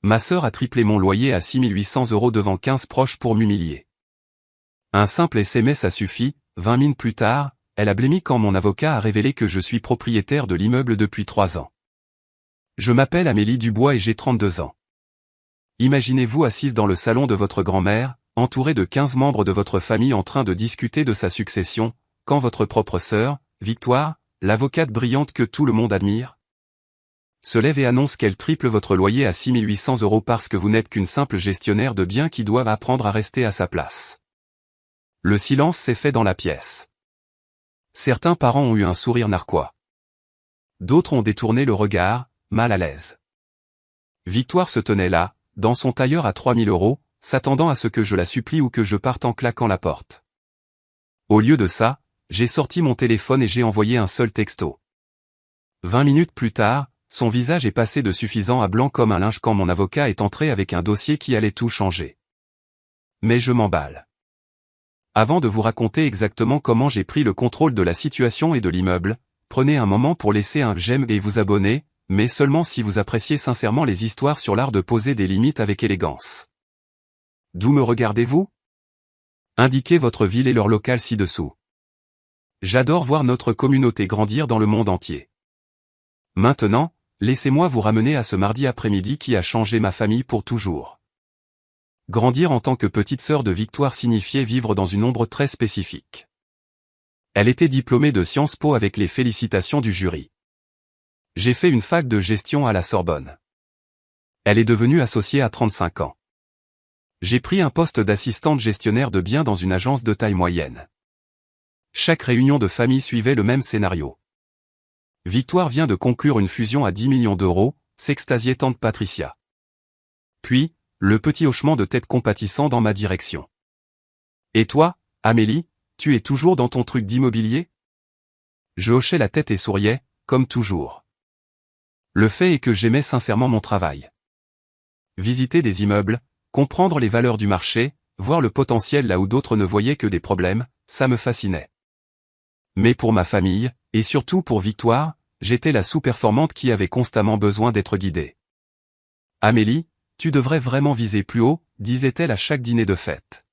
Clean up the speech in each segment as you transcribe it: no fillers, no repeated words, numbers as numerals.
Ma sœur a triplé mon loyer à 6 800 € devant 15 proches pour m'humilier. Un simple SMS a suffi, 20 minutes plus tard, elle a blêmi quand mon avocat a révélé que je suis propriétaire de l'immeuble depuis 3 ans. Je m'appelle Amélie Dubois et j'ai 32 ans. Imaginez-vous assise dans le salon de votre grand-mère, entourée de 15 membres de votre famille en train de discuter de sa succession, quand votre propre sœur, Victoire, l'avocate brillante que tout le monde admire, se lève et annonce qu'elle triple votre loyer à 6 800 € parce que vous n'êtes qu'une simple gestionnaire de biens qui doivent apprendre à rester à sa place. Le silence s'est fait dans la pièce. Certains parents ont eu un sourire narquois. D'autres ont détourné le regard, mal à l'aise. Victoire se tenait là, dans son tailleur à 3 000 €, s'attendant à ce que je la supplie ou que je parte en claquant la porte. Au lieu de ça, j'ai sorti mon téléphone et j'ai envoyé un seul texto. 20 minutes plus tard, son visage est passé de suffisant à blanc comme un linge quand mon avocat est entré avec un dossier qui allait tout changer. Mais je m'emballe. Avant de vous raconter exactement comment j'ai pris le contrôle de la situation et de l'immeuble, prenez un moment pour laisser un j'aime et vous abonner, mais seulement si vous appréciez sincèrement les histoires sur l'art de poser des limites avec élégance. D'où me regardez-vous? Indiquez votre ville et leur local ci-dessous. J'adore voir notre communauté grandir dans le monde entier. Maintenant, laissez-moi vous ramener à ce mardi après-midi qui a changé ma famille pour toujours. Grandir en tant que petite sœur de Victoire signifiait vivre dans une ombre très spécifique. Elle était diplômée de Sciences Po avec les félicitations du jury. J'ai fait une fac de gestion à la Sorbonne. Elle est devenue associée à 35 ans. J'ai pris un poste d'assistante gestionnaire de biens dans une agence de taille moyenne. Chaque réunion de famille suivait le même scénario. Victoire vient de conclure une fusion à 10 millions €, s'extasiait tante Patricia. Puis, le petit hochement de tête compatissant dans ma direction. Et toi, Amélie, tu es toujours dans ton truc d'immobilier? Je hochais la tête et souriais, comme toujours. Le fait est que j'aimais sincèrement mon travail. Visiter des immeubles, comprendre les valeurs du marché, voir le potentiel là où d'autres ne voyaient que des problèmes, ça me fascinait. Mais pour ma famille, et surtout pour Victoire, j'étais la sous-performante qui avait constamment besoin d'être guidée. Amélie, tu devrais vraiment viser plus haut, disait-elle à chaque dîner de fête.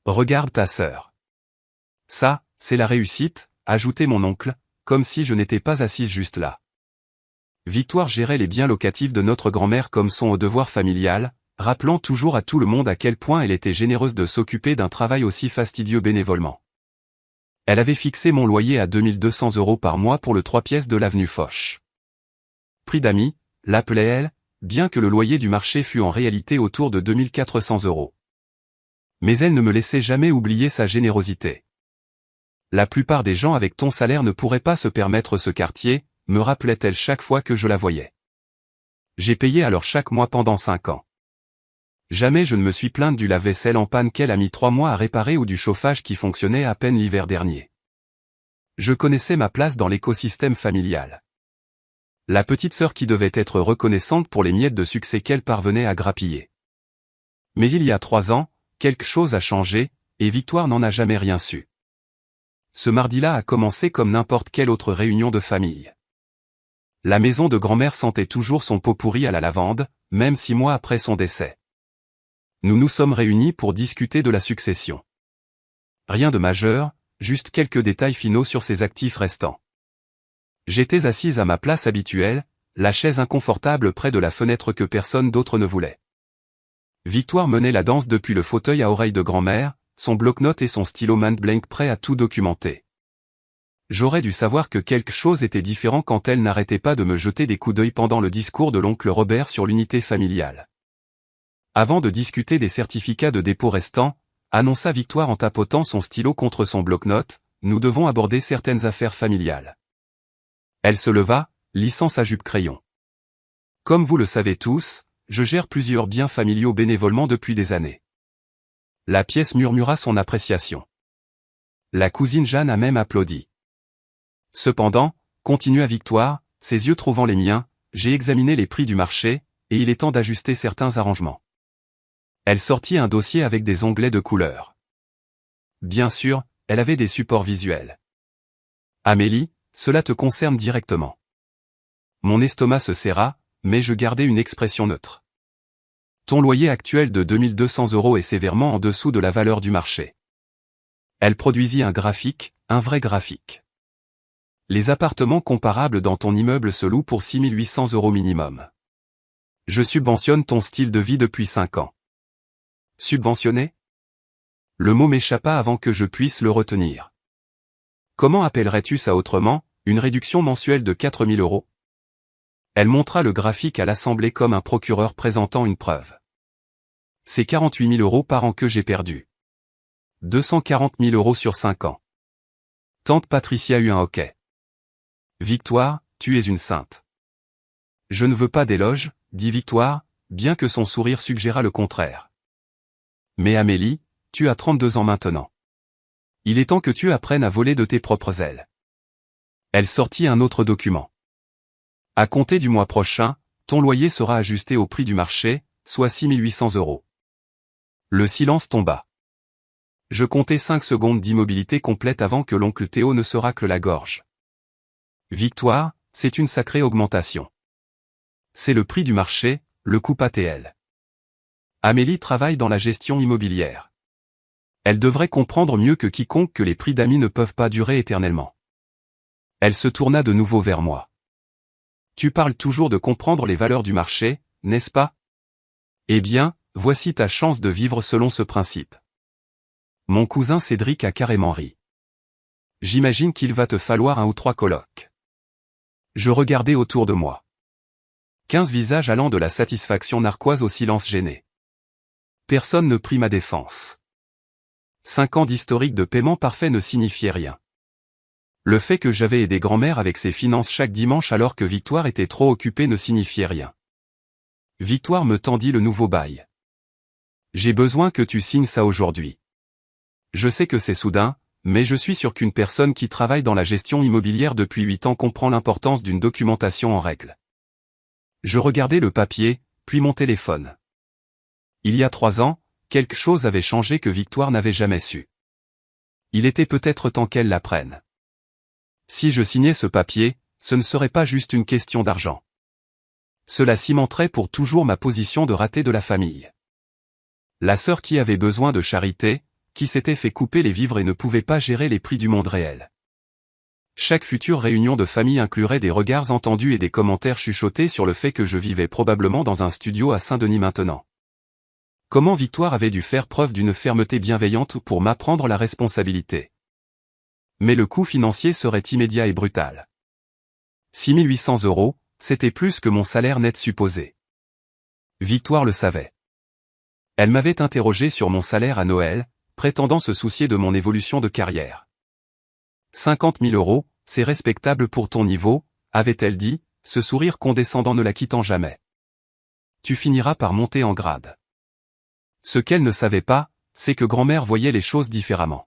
Regarde ta sœur. Ça, c'est la réussite, ajoutait mon oncle, comme si je n'étais pas assise juste là. Victoire gérait les biens locatifs de notre grand-mère comme son devoir familial, rappelant toujours à tout le monde à quel point elle était généreuse de s'occuper d'un travail aussi fastidieux bénévolement. Elle avait fixé mon loyer à 2 200 € par mois pour le 3 pièces de l'avenue Foch. Prix d'amis, l'appelait-elle, bien que le loyer du marché fût en réalité autour de 2 400 €. Mais elle ne me laissait jamais oublier sa générosité. La plupart des gens avec ton salaire ne pourraient pas se permettre ce quartier, me rappelait-elle chaque fois que je la voyais. J'ai payé alors chaque mois pendant 5 ans. Jamais je ne me suis plainte du lave-vaisselle en panne qu'elle a mis 3 mois à réparer ou du chauffage qui fonctionnait à peine l'hiver dernier. Je connaissais ma place dans l'écosystème familial. La petite sœur qui devait être reconnaissante pour les miettes de succès qu'elle parvenait à grappiller. Mais il y a 3 ans, quelque chose a changé, et Victoire n'en a jamais rien su. Ce mardi-là a commencé comme n'importe quelle autre réunion de famille. La maison de grand-mère sentait toujours son pot pourri à la lavande, même 6 mois après son décès. Nous nous sommes réunis pour discuter de la succession. Rien de majeur, juste quelques détails finaux sur ses actifs restants. J'étais assise à ma place habituelle, la chaise inconfortable près de la fenêtre que personne d'autre ne voulait. Victoire menait la danse depuis le fauteuil à oreille de grand-mère, son bloc-notes et son stylo main blank prêt à tout documenter. J'aurais dû savoir que quelque chose était différent quand elle n'arrêtait pas de me jeter des coups d'œil pendant le discours de l'oncle Robert sur l'unité familiale. Avant de discuter des certificats de dépôt restants, annonça Victoire en tapotant son stylo contre son bloc-notes, nous devons aborder certaines affaires familiales. Elle se leva, lissant sa jupe crayon. Comme vous le savez tous, je gère plusieurs biens familiaux bénévolement depuis des années. La pièce murmura son appréciation. La cousine Jeanne a même applaudi. Cependant, continua Victoire, ses yeux trouvant les miens, j'ai examiné les prix du marché, et il est temps d'ajuster certains arrangements. Elle sortit un dossier avec des onglets de couleur. Bien sûr, elle avait des supports visuels. Amélie, cela te concerne directement. Mon estomac se serra, mais je gardai une expression neutre. Ton loyer actuel de 2200 € est sévèrement en dessous de la valeur du marché. Elle produisit un graphique, un vrai graphique. Les appartements comparables dans ton immeuble se louent pour 6800 € minimum. Je subventionne ton style de vie depuis 5 ans. Subventionner? Le mot m'échappa avant que je puisse le retenir. Comment appellerais-tu ça autrement, une réduction mensuelle de 4000 €? Elle montra le graphique à l'Assemblée comme un procureur présentant une preuve. C'est 48 000 € par an que j'ai perdu. 240 000 € sur 5 ans. Tante Patricia eut un hoquet. Victoire, tu es une sainte. Je ne veux pas d'éloge, dit Victoire, bien que son sourire suggérât le contraire. Mais Amélie, tu as 32 ans maintenant. Il est temps que tu apprennes à voler de tes propres ailes. Elle sortit un autre document. À compter du mois prochain, ton loyer sera ajusté au prix du marché, soit 6800 €. Le silence tomba. Je comptais 5 secondes d'immobilité complète avant que l'oncle Théo ne se racle la gorge. Victoire, c'est une sacrée augmentation. C'est le prix du marché, le coût ATL. Amélie travaille dans la gestion immobilière. Elle devrait comprendre mieux que quiconque que les prix d'amis ne peuvent pas durer éternellement. Elle se tourna de nouveau vers moi. Tu parles toujours de comprendre les valeurs du marché, n'est-ce pas? Eh bien, voici ta chance de vivre selon ce principe. Mon cousin Cédric a carrément ri. J'imagine qu'il va te falloir 1 ou 3 colloques. Je regardais autour de moi. 15 visages allant de la satisfaction narquoise au silence gêné. Personne ne prit ma défense. 5 ans d'historique de paiement parfait ne signifiait rien. Le fait que j'avais aidé grand-mère avec ses finances chaque dimanche alors que Victoire était trop occupée ne signifiait rien. Victoire me tendit le nouveau bail. J'ai besoin que tu signes ça aujourd'hui. Je sais que c'est soudain, mais je suis sûr qu'une personne qui travaille dans la gestion immobilière depuis 8 ans comprend l'importance d'une documentation en règle. Je regardais le papier, puis mon téléphone. Il y a 3 ans, quelque chose avait changé que Victoire n'avait jamais su. Il était peut-être temps qu'elle l'apprenne. Si je signais ce papier, ce ne serait pas juste une question d'argent. Cela cimenterait pour toujours ma position de raté de la famille. La sœur qui avait besoin de charité, qui s'était fait couper les vivres et ne pouvait pas gérer les prix du monde réel. Chaque future réunion de famille inclurait des regards entendus et des commentaires chuchotés sur le fait que je vivais probablement dans un studio à Saint-Denis maintenant. Comment Victoire avait dû faire preuve d'une fermeté bienveillante pour m'apprendre la responsabilité. Mais le coût financier serait immédiat et brutal. 6800 €, c'était plus que mon salaire net supposé. Victoire le savait. Elle m'avait interrogé sur mon salaire à Noël, prétendant se soucier de mon évolution de carrière. 50 000 €, c'est respectable pour ton niveau, avait-elle dit, ce sourire condescendant ne la quittant jamais. Tu finiras par monter en grade. Ce qu'elle ne savait pas, c'est que grand-mère voyait les choses différemment.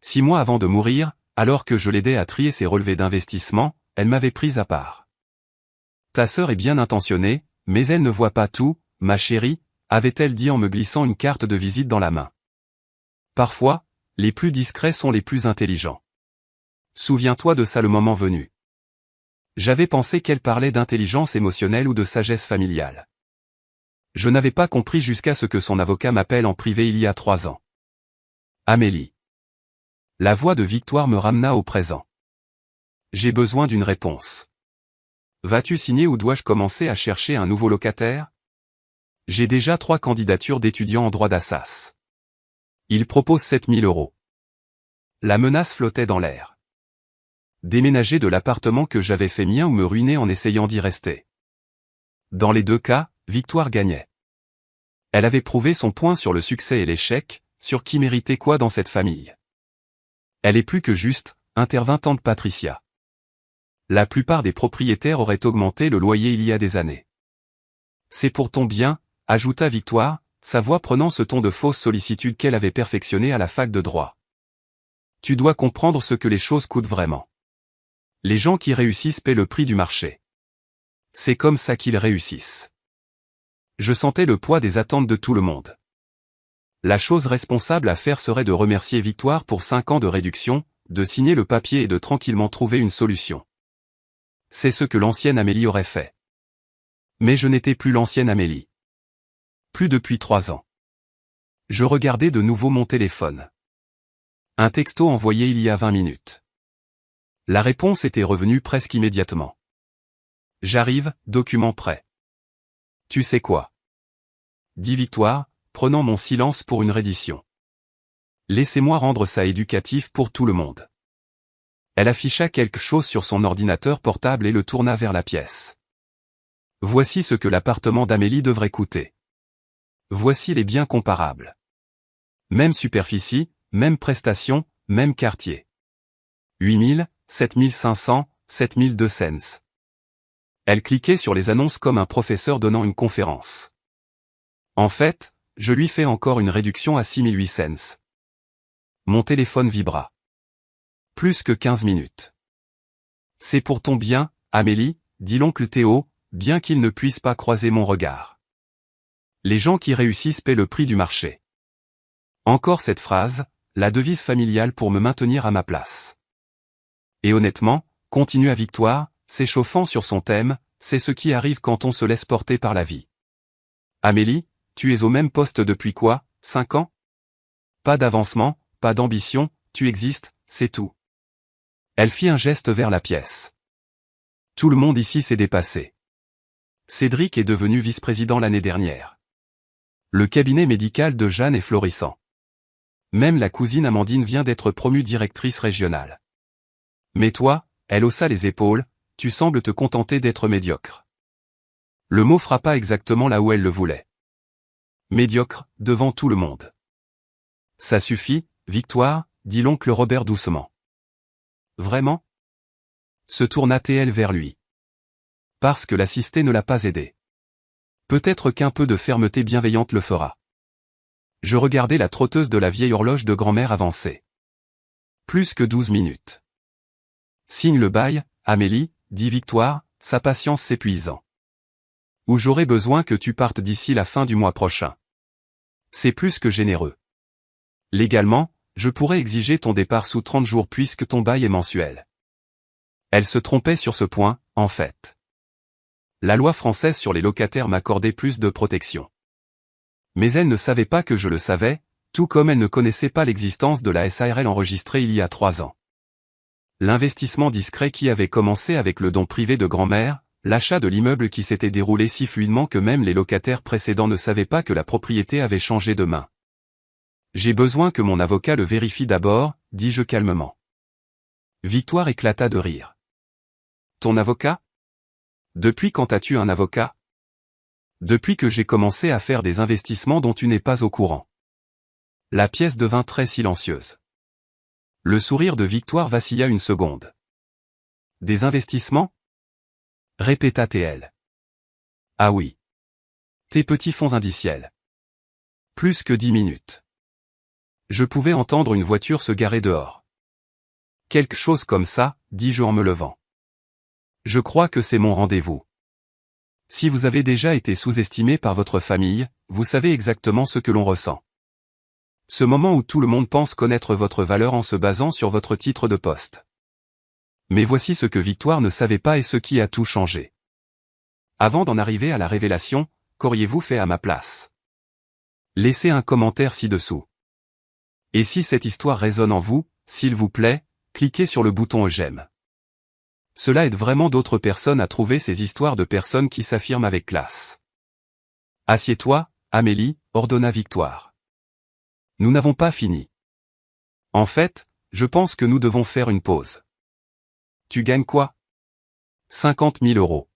6 mois avant de mourir, alors que je l'aidais à trier ses relevés d'investissement, elle m'avait prise à part. Ta sœur est bien intentionnée, mais elle ne voit pas tout, ma chérie, avait-elle dit en me glissant une carte de visite dans la main. Parfois, les plus discrets sont les plus intelligents. Souviens-toi de ça le moment venu. J'avais pensé qu'elle parlait d'intelligence émotionnelle ou de sagesse familiale. Je n'avais pas compris jusqu'à ce que son avocat m'appelle en privé il y a 3 ans. Amélie. La voix de Victoire me ramena au présent. J'ai besoin d'une réponse. Vas-tu signer ou dois-je commencer à chercher un nouveau locataire? J'ai déjà 3 candidatures d'étudiants en droit d'Assas. Ils proposent 7 000 €. La menace flottait dans l'air. Déménager de l'appartement que j'avais fait mien ou me ruiner en essayant d'y rester. Dans les 2 cas, Victoire gagnait. Elle avait prouvé son point sur le succès et l'échec, sur qui méritait quoi dans cette famille. Elle est plus que juste, intervint tante Patricia. La plupart des propriétaires auraient augmenté le loyer il y a des années. C'est pour ton bien, ajouta Victoire, sa voix prenant ce ton de fausse sollicitude qu'elle avait perfectionné à la fac de droit. Tu dois comprendre ce que les choses coûtent vraiment. Les gens qui réussissent paient le prix du marché. C'est comme ça qu'ils réussissent. Je sentais le poids des attentes de tout le monde. La chose responsable à faire serait de remercier Victoire pour 5 ans de réduction, de signer le papier et de tranquillement trouver une solution. C'est ce que l'ancienne Amélie aurait fait. Mais je n'étais plus l'ancienne Amélie. Plus depuis 3 ans. Je regardais de nouveau mon téléphone. Un texto envoyé il y a 20 minutes. La réponse était revenue presque immédiatement. J'arrive, document prêt. Tu sais quoi? Dit Victoire, prenant mon silence pour une reddition. Laissez-moi rendre ça éducatif pour tout le monde. Elle afficha quelque chose sur son ordinateur portable et le tourna vers la pièce. Voici ce que l'appartement d'Amélie devrait coûter. Voici les biens comparables. Même superficie, même prestation, même quartier. 8000, 7500, 7200. Elle cliquait sur les annonces comme un professeur donnant une conférence. En fait, je lui fais encore une réduction à 6800. Mon téléphone vibra. Plus que 15 minutes. C'est pour ton bien, Amélie, dit l'oncle Théo, bien qu'il ne puisse pas croiser mon regard. Les gens qui réussissent paient le prix du marché. Encore cette phrase, la devise familiale pour me maintenir à ma place. Et honnêtement, continua Victoire, s'échauffant sur son thème, c'est ce qui arrive quand on se laisse porter par la vie. Amélie, tu es au même poste depuis quoi, 5 ans? Pas d'avancement, pas d'ambition, tu existes, c'est tout. Elle fit un geste vers la pièce. Tout le monde ici s'est dépassé. Cédric est devenu vice-président l'année dernière. Le cabinet médical de Jeanne est florissant. Même la cousine Amandine vient d'être promue directrice régionale. Mais toi, elle haussa les épaules, tu sembles te contenter d'être médiocre. Le mot frappa exactement là où elle le voulait. Médiocre, devant tout le monde. Ça suffit, Victoire, dit l'oncle Robert doucement. Vraiment? Se tourna-t-elle vers lui. Parce que l'assisté ne l'a pas aidé. Peut-être qu'un peu de fermeté bienveillante le fera. Je regardais la trotteuse de la vieille horloge de grand-mère avancer. Plus que 12 minutes. Signe le bail, Amélie, dit Victoire, sa patience s'épuisant. Ou j'aurai besoin que tu partes d'ici la fin du mois prochain. C'est plus que généreux. Légalement, je pourrais exiger ton départ sous 30 jours puisque ton bail est mensuel. Elle se trompait sur ce point, en fait. La loi française sur les locataires m'accordait plus de protection. Mais elle ne savait pas que je le savais, tout comme elle ne connaissait pas l'existence de la SARL enregistrée il y a 3 ans. L'investissement discret qui avait commencé avec le don privé de grand-mère, l'achat de l'immeuble qui s'était déroulé si fluidement que même les locataires précédents ne savaient pas que la propriété avait changé de main. J'ai besoin que mon avocat le vérifie d'abord, dis-je calmement. Victoire éclata de rire. Ton avocat? Depuis quand as-tu un avocat? Depuis que j'ai commencé à faire des investissements dont tu n'es pas au courant. La pièce devint très silencieuse. Le sourire de Victoire vacilla une seconde. Des investissements? Répéta-t-elle. Ah oui. Tes petits fonds indiciels. Plus que 10 minutes. Je pouvais entendre une voiture se garer dehors. Quelque chose comme ça, dis-je en me levant. Je crois que c'est mon rendez-vous. Si vous avez déjà été sous-estimé par votre famille, vous savez exactement ce que l'on ressent. Ce moment où tout le monde pense connaître votre valeur en se basant sur votre titre de poste. Mais voici ce que Victoire ne savait pas et ce qui a tout changé. Avant d'en arriver à la révélation, qu'auriez-vous fait à ma place? Laissez un commentaire ci-dessous. Et si cette histoire résonne en vous, s'il vous plaît, cliquez sur le bouton j'aime. Cela aide vraiment d'autres personnes à trouver ces histoires de personnes qui s'affirment avec classe. Assieds-toi, Amélie, ordonna Victoire. Nous n'avons pas fini. En fait, je pense que nous devons faire une pause. Tu gagnes quoi? 50 000 €.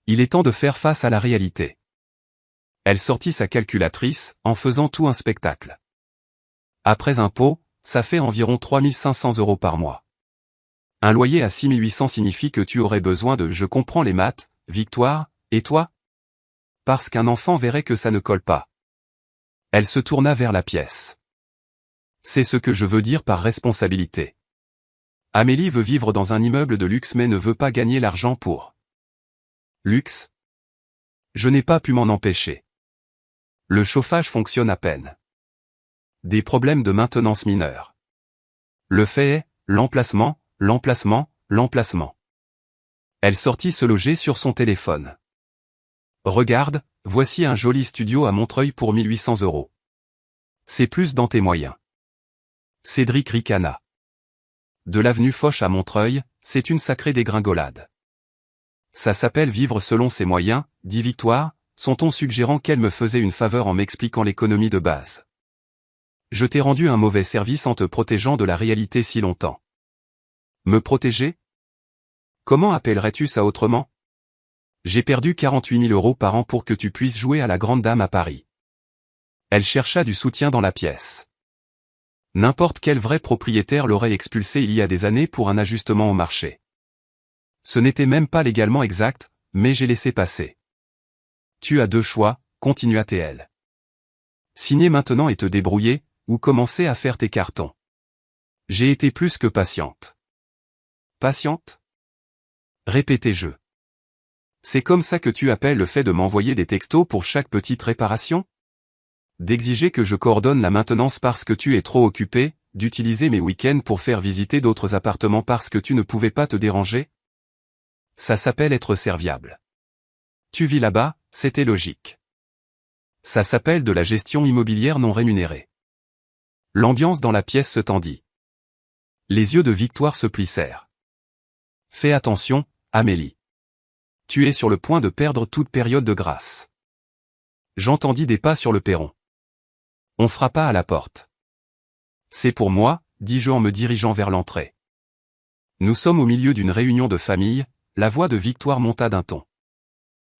Il est temps de faire face à la réalité. Elle sortit sa calculatrice, en faisant tout un spectacle. Après impôt, ça fait environ 3 500 € par mois. Un loyer à 6 800 signifie que tu aurais besoin de je comprends les maths, Victoire, et toi? Parce qu'un enfant verrait que ça ne colle pas. Elle se tourna vers la pièce. C'est ce que je veux dire par responsabilité. Amélie veut vivre dans un immeuble de luxe mais ne veut pas gagner l'argent pour. Luxe? Je n'ai pas pu m'en empêcher. Le chauffage fonctionne à peine. Des problèmes de maintenance mineurs. Le fait est, l'emplacement. Elle sortit se loger sur son téléphone. Regarde, Voici un joli studio à Montreuil pour 1800 €. C'est plus dans tes moyens. Cédric ricana. De l'avenue Foch à Montreuil, c'est une sacrée dégringolade. Ça s'appelle vivre selon ses moyens, dit Victoire, son ton suggérant qu'elle me faisait une faveur en m'expliquant l'économie de base. Je t'ai rendu un mauvais service en te protégeant de la réalité si longtemps. Me protéger? Comment appellerais-tu ça autrement? J'ai perdu 48 000 € par an pour que tu puisses jouer à la grande dame à Paris. Elle chercha du soutien dans la pièce. N'importe quel vrai propriétaire l'aurait expulsé il y a des années pour un ajustement au marché. Ce n'était même pas légalement exact, mais j'ai laissé passer. Tu as deux choix, continua-t-elle. Signer maintenant et te débrouiller, ou commencer à faire tes cartons. J'ai été plus que patiente. Patiente? Répétai-je. C'est comme ça que tu appelles le fait de m'envoyer des textos pour chaque petite réparation? D'exiger que je coordonne la maintenance parce que tu es trop occupé, d'utiliser mes week-ends pour faire visiter d'autres appartements parce que tu ne pouvais pas te déranger? Ça s'appelle être serviable. Tu vis là-bas, c'était logique. Ça s'appelle de la gestion immobilière non rémunérée. L'ambiance dans la pièce se tendit. Les yeux de Victoire se plissèrent. Fais attention, Amélie. Tu es sur le point de perdre toute période de grâce. J'entendis des pas sur le perron. On frappa à la porte. C'est pour moi, dis-je en me dirigeant vers l'entrée. Nous sommes au milieu d'une réunion de famille, la voix de Victoire monta d'un ton.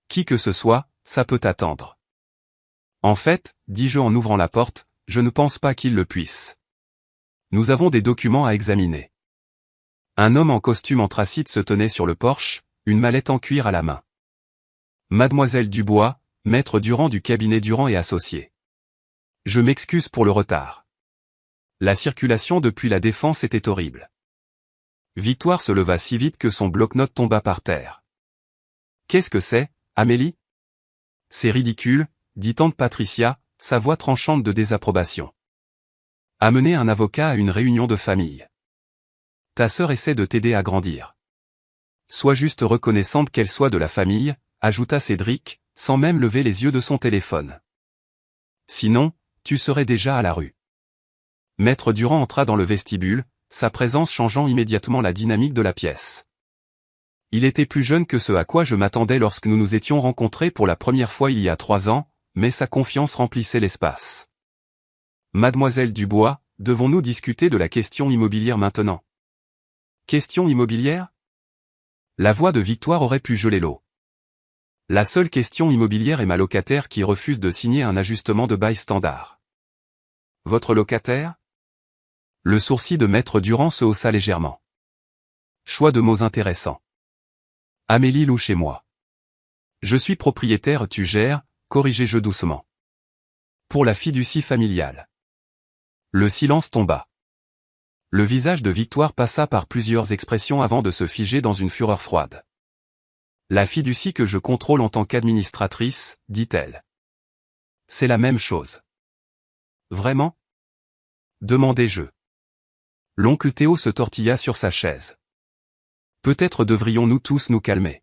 Qui que ce soit, ça peut attendre. En fait, dis-je en ouvrant la porte, je ne pense pas qu'il le puisse. Nous avons des documents à examiner. Un homme en costume anthracite se tenait sur le porche, une mallette en cuir à la main. Mademoiselle Dubois, maître Durand du cabinet Durand et Associés. Je m'excuse pour le retard. La circulation depuis la Défense était horrible. Victoire se leva si vite que son bloc-notes tomba par terre. Qu'est-ce que c'est, Amélie? C'est ridicule, dit tante Patricia, sa voix tranchante de désapprobation. Amener un avocat à une réunion de famille. Ta sœur essaie de t'aider à grandir. Sois juste reconnaissante qu'elle soit de la famille, ajouta Cédric, sans même lever les yeux de son téléphone. Sinon, tu serais déjà à la rue. Maître Durand entra dans le vestibule, sa présence changeant immédiatement la dynamique de la pièce. Il était plus jeune que ce à quoi je m'attendais lorsque nous nous étions rencontrés pour la première fois il y a 3 ans, mais sa confiance remplissait l'espace. Mademoiselle Dubois, devons-nous discuter de la question immobilière maintenant? Question immobilière? La voix de Victoire aurait pu geler l'eau. La seule question immobilière est ma locataire qui refuse de signer un ajustement de bail standard. Votre locataire? Le sourcil de Maître Durand se haussa légèrement. Choix de mots intéressants. Amélie loue chez moi. Je suis propriétaire, tu gères, corrigez-je doucement. Pour la fiducie familiale. Le silence tomba. Le visage de Victoire passa par plusieurs expressions avant de se figer dans une fureur froide. La fiducie que je contrôle en tant qu'administratrice, dit-elle. C'est la même chose. Vraiment? Demandai-je. L'oncle Théo se tortilla sur sa chaise. Peut-être devrions-nous tous nous calmer.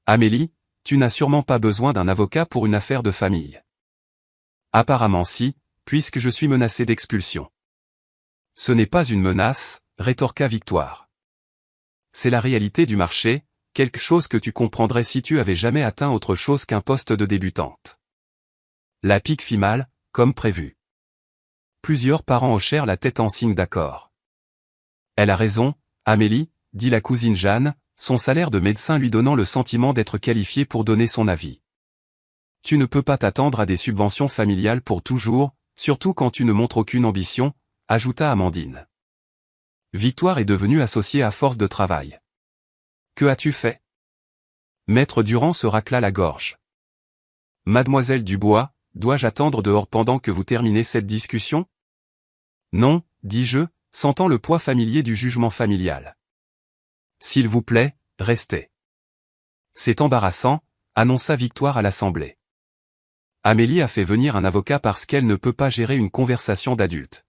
Amélie, tu n'as sûrement pas besoin d'un avocat pour une affaire de famille. Apparemment si, puisque je suis menacé d'expulsion. Ce n'est pas une menace, rétorqua Victoire. C'est la réalité du marché, quelque chose que tu comprendrais si tu avais jamais atteint autre chose qu'un poste de débutante. La pique fit mal, comme prévu. Plusieurs parents hochèrent la tête en signe d'accord. Elle a raison, Amélie, dit la cousine Jeanne, son salaire de médecin lui donnant le sentiment d'être qualifiée pour donner son avis. Tu ne peux pas t'attendre à des subventions familiales pour toujours, surtout quand tu ne montres aucune ambition, ajouta Amandine. Victoire est devenue associée à force de travail. Que as-tu fait? Maître Durand se racla la gorge. Mademoiselle Dubois, dois-je attendre dehors pendant que vous terminez cette discussion? Non, dis-je, sentant le poids familier du jugement familial. S'il vous plaît, restez. C'est embarrassant, annonça Victoire à l'Assemblée. Amélie a fait venir un avocat parce qu'elle ne peut pas gérer une conversation d'adulte.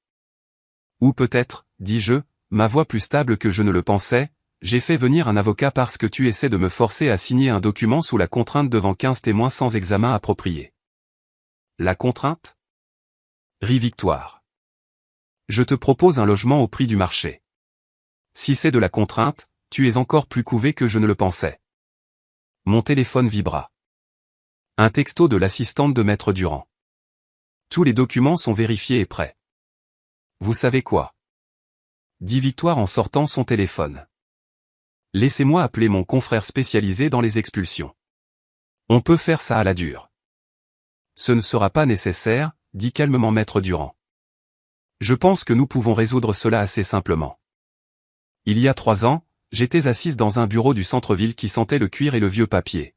Ou peut-être, dis-je, ma voix plus stable que je ne le pensais, j'ai fait venir un avocat parce que tu essaies de me forcer à signer un document sous la contrainte devant 15 témoins sans examen approprié. La contrainte? Rit Victoire. Je te propose un logement au prix du marché. Si c'est de la contrainte, tu es encore plus couvé que je ne le pensais. Mon téléphone vibra. Un texto de l'assistante de Maître Durand. Tous les documents sont vérifiés et prêts. Vous savez quoi? Dit Victoire en sortant son téléphone. Laissez-moi appeler mon confrère spécialisé dans les expulsions. On peut faire ça à la dure. Ce ne sera pas nécessaire, dit calmement Maître Durand. Je pense que nous pouvons résoudre cela assez simplement. Il y a 3 ans, j'étais assise dans un bureau du centre-ville qui sentait le cuir et le vieux papier.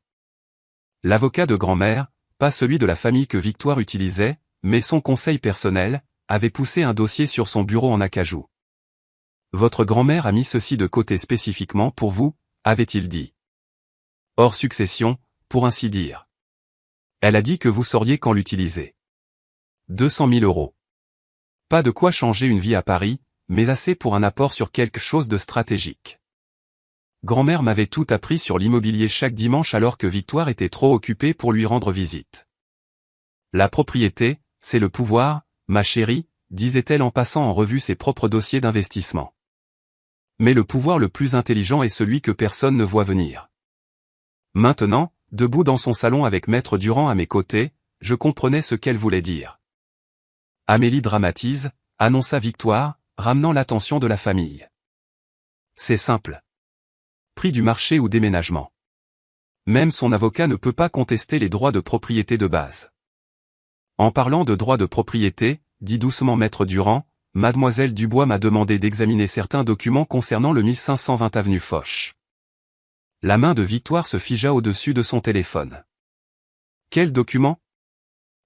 L'avocat de grand-mère, pas celui de la famille que Victoire utilisait, mais son conseil personnel, avait poussé un dossier sur son bureau en acajou. Votre grand-mère a mis ceci de côté spécifiquement pour vous, avait-il dit. Hors succession, pour ainsi dire. Elle a dit que vous sauriez quand l'utiliser. 200 000 €. Pas de quoi changer une vie à Paris, mais assez pour un apport sur quelque chose de stratégique. Grand-mère m'avait tout appris sur l'immobilier chaque dimanche alors que Victoire était trop occupée pour lui rendre visite. La propriété, c'est le pouvoir, ma chérie, disait-elle en passant en revue ses propres dossiers d'investissement. Mais le pouvoir le plus intelligent est celui que personne ne voit venir. Maintenant, debout dans son salon avec Maître Durand à mes côtés, je comprenais ce qu'elle voulait dire. Amélie dramatise, annonça Victoire, ramenant l'attention de la famille. C'est simple. Prix du marché ou déménagement. Même son avocat ne peut pas contester les droits de propriété de base. En parlant de droits de propriété, dit doucement Maître Durand, Mademoiselle Dubois m'a demandé d'examiner certains documents concernant le 1520 avenue Foch. La main de Victoire se figea au-dessus de son téléphone. Quels documents?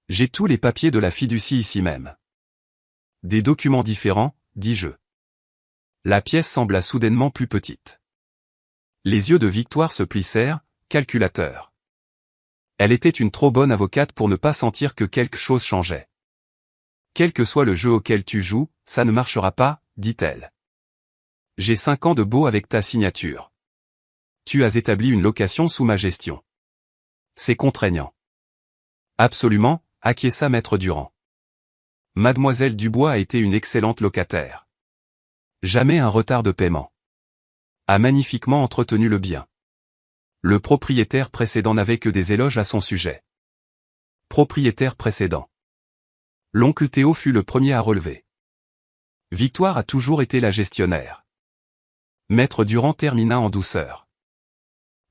J'ai tous les papiers de la fiducie ici même. Des documents différents, dis-je. La pièce sembla soudainement plus petite. Les yeux de Victoire se plissèrent, calculateur. Elle était une trop bonne avocate pour ne pas sentir que quelque chose changeait. Quel que soit le jeu auquel tu joues, ça ne marchera pas, dit-elle. J'ai 5 ans de baux avec ta signature. Tu as établi une location sous ma gestion. C'est contraignant. Absolument, acquiesça Maître Durand. Mademoiselle Dubois a été une excellente locataire. Jamais un retard de paiement. A magnifiquement entretenu le bien. Le propriétaire précédent n'avait que des éloges à son sujet. Propriétaire précédent. L'oncle Théo fut le premier à relever. Victoire a toujours été la gestionnaire. Maître Durand termina en douceur.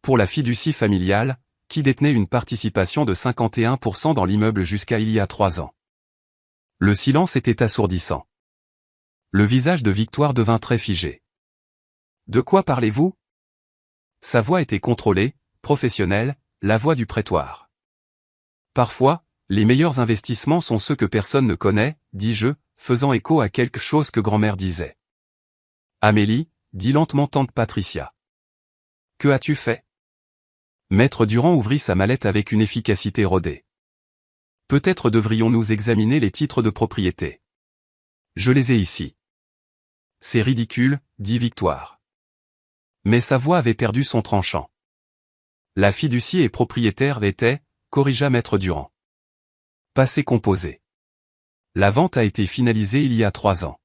Pour la fiducie familiale, qui détenait une participation de 51% dans l'immeuble jusqu'à il y a 3 ans. Le silence était assourdissant. Le visage de Victoire devint très figé. De quoi parlez-vous? Sa voix était contrôlée, professionnelle, la voix du prétoire. Parfois, les meilleurs investissements sont ceux que personne ne connaît, dis-je, faisant écho à quelque chose que grand-mère disait. Amélie, dit lentement tante Patricia. Que as-tu fait? Maître Durand ouvrit sa mallette avec une efficacité rodée. Peut-être devrions-nous examiner les titres de propriété. Je les ai ici. C'est ridicule, dit Victoire. Mais sa voix avait perdu son tranchant. La fiducie et propriétaire était, corrigea Maître Durand. Passé composé. La vente a été finalisée il y a 3 ans.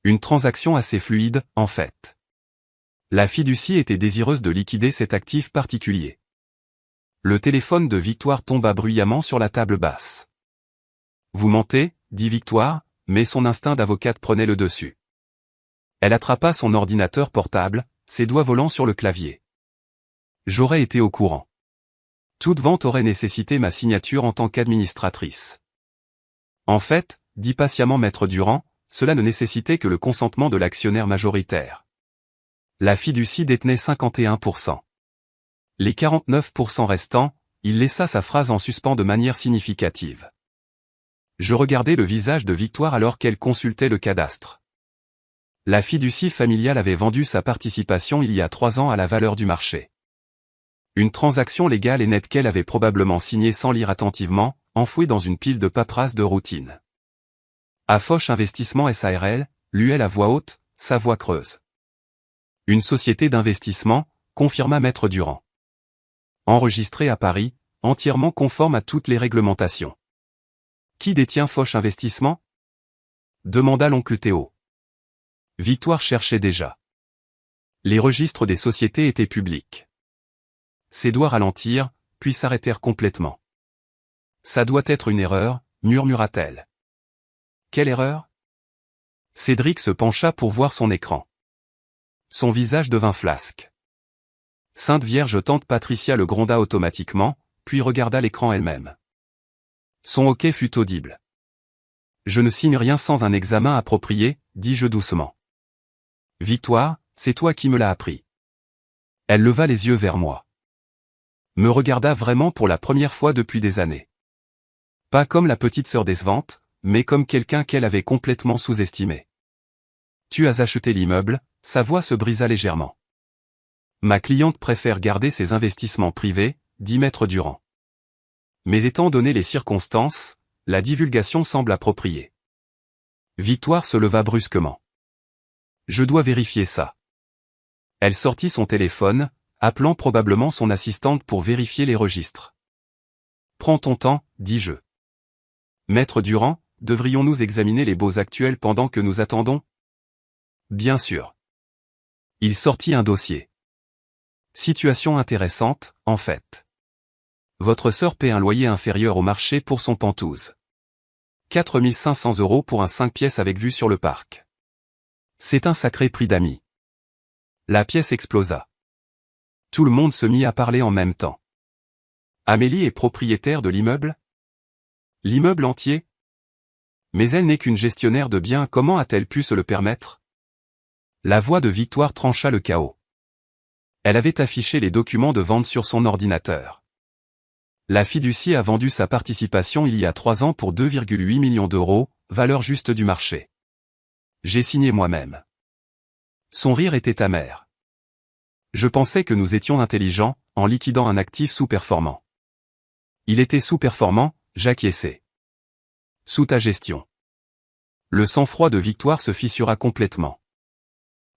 Une transaction assez fluide, en fait. La fiducie était désireuse de liquider cet actif particulier. Le téléphone de Victoire tomba bruyamment sur la table basse. Vous mentez, dit Victoire, mais son instinct d'avocate prenait le dessus. Elle attrapa son ordinateur portable, ses doigts volant sur le clavier. J'aurais été au courant. Toute vente aurait nécessité ma signature en tant qu'administratrice. En fait, dit patiemment Maître Durand, cela ne nécessitait que le consentement de l'actionnaire majoritaire. La fiducie détenait 51%. Les 49% restants, il laissa sa phrase en suspens de manière significative. Je regardais le visage de Victoire alors qu'elle consultait le cadastre. La fiducie familiale avait vendu sa participation il y a 3 ans à la valeur du marché. Une transaction légale et nette qu'elle avait probablement signée sans lire attentivement, enfouie dans une pile de paperasse de routine. À Foch Investissement SARL, lut-elle à voix haute, sa voix creuse. Une société d'investissement, confirma Maître Durand. Enregistrée à Paris, entièrement conforme à toutes les réglementations. Qui détient Foch Investissement? Demanda l'oncle Théo. Victoire cherchait déjà. Les registres des sociétés étaient publics. Ses doigts ralentirent, puis s'arrêtèrent complètement. Ça doit être une erreur, murmura-t-elle. Quelle erreur? Cédric se pencha pour voir son écran. Son visage devint flasque. Sainte Vierge tante Patricia le gronda automatiquement, puis regarda l'écran elle-même. Son hoquet fut audible. Je ne signe rien sans un examen approprié, dis-je doucement. Victoire, c'est toi qui me l'as appris. Elle leva les yeux vers moi. Me regarda vraiment pour la première fois depuis des années. Pas comme la petite sœur décevante, mais comme quelqu'un qu'elle avait complètement sous-estimé. Tu as acheté l'immeuble, sa voix se brisa légèrement. Ma cliente préfère garder ses investissements privés, dit Maître Durand. Mais étant donné les circonstances, la divulgation semble appropriée. Victoire se leva brusquement. Je dois vérifier ça. Elle sortit son téléphone, appelant probablement son assistante pour vérifier les registres. Prends ton temps, dis-je. Maître Durand, devrions-nous examiner les baux actuels pendant que nous attendons? Bien sûr. Il sortit un dossier. Situation intéressante, en fait. Votre sœur paie un loyer inférieur au marché pour son Penthouse. 4 500 € pour un 5 pièces avec vue sur le parc. C'est un sacré prix d'amis. La pièce explosa. Tout le monde se mit à parler en même temps. Amélie est propriétaire de l'immeuble? L'immeuble entier? Mais elle n'est qu'une gestionnaire de biens, comment a-t-elle pu se le permettre? La voix de Victoire trancha le chaos. Elle avait affiché les documents de vente sur son ordinateur. La fiducie a vendu sa participation il y a 3 ans pour 2,8 millions d'euros, valeur juste du marché. J'ai signé moi-même. Son rire était amer. Je pensais que nous étions intelligents, en liquidant un actif sous-performant. Il était sous-performant, j'acquiesçai. Sous ta gestion. Le sang-froid de Victoire se fissura complètement.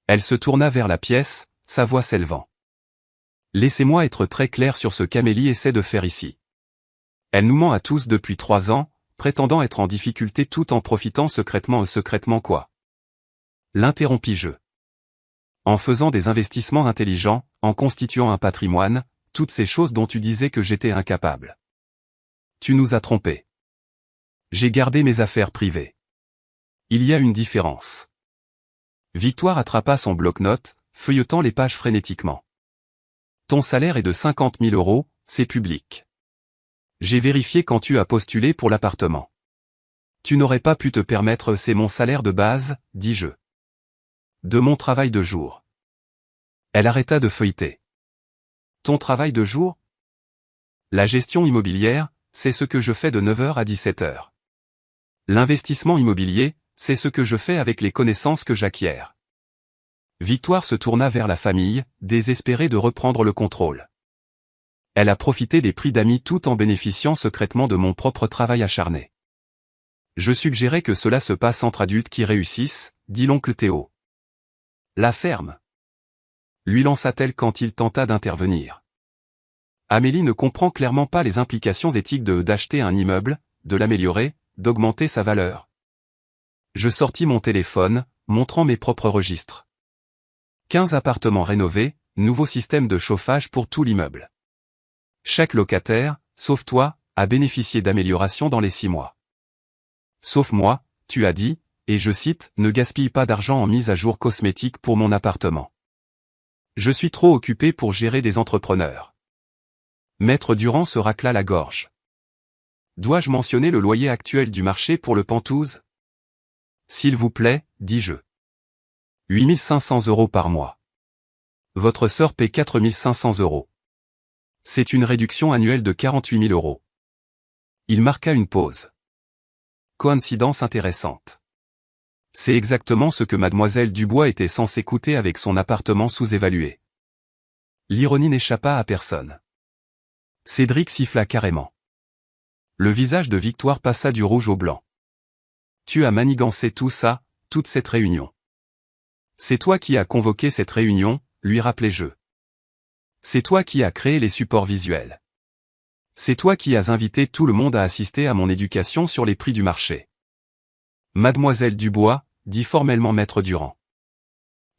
Elle se tourna vers la pièce, sa voix s'élevant. Laissez-moi être très clair sur ce qu'Amélie essaie de faire ici. Elle nous ment à tous depuis 3 ans, prétendant être en difficulté tout en profitant secrètement quoi. L'interrompis-je. En faisant des investissements intelligents, en constituant un patrimoine, toutes ces choses dont tu disais que j'étais incapable. Tu nous as trompés. J'ai gardé mes affaires privées. Il y a une différence. Victoire attrapa son bloc-notes, feuilletant les pages frénétiquement. Ton salaire est de 50 000 €, c'est public. J'ai vérifié quand tu as postulé pour l'appartement. Tu n'aurais pas pu te permettre, c'est mon salaire de base, dis-je. De mon travail de jour. Elle arrêta de feuilleter. Ton travail de jour? La gestion immobilière, c'est ce que je fais de 9 h à 17 h. L'investissement immobilier, c'est ce que je fais avec les connaissances que j'acquiers. Victoire se tourna vers la famille, désespérée de reprendre le contrôle. Elle a profité des prix d'amis tout en bénéficiant secrètement de mon propre travail acharné. Je suggérais que cela se passe entre adultes qui réussissent, dit l'oncle Théo. La ferme. Lui lança-t-elle quand il tenta d'intervenir. Amélie ne comprend clairement pas les implications éthiques d'acheter un immeuble, de l'améliorer, d'augmenter sa valeur. Je sortis mon téléphone, montrant mes propres registres. 15 appartements rénovés, nouveau système de chauffage pour tout l'immeuble. Chaque locataire, sauf toi, a bénéficié d'améliorations dans les 6 mois. Sauf moi, tu as dit, et je cite, ne gaspille pas d'argent en mise à jour cosmétique pour mon appartement. Je suis trop occupé pour gérer des entrepreneurs. Maître Durand se racla la gorge. Dois-je mentionner le loyer actuel du marché pour le Penthouse? S'il vous plaît, dis-je. 8 500 € par mois. Votre sœur paie 4 500 €. C'est une réduction annuelle de 48 000 €. Il marqua une pause. Coïncidence intéressante. C'est exactement ce que mademoiselle Dubois était censée coûter avec son appartement sous-évalué. L'ironie n'échappa à personne. Cédric siffla carrément. Le visage de Victoire passa du rouge au blanc. Tu as manigancé tout ça, toute cette réunion. C'est toi qui as convoqué cette réunion, lui rappelai-je. C'est toi qui as créé les supports visuels. C'est toi qui as invité tout le monde à assister à mon éducation sur les prix du marché. Mademoiselle Dubois, dit formellement Maître Durand.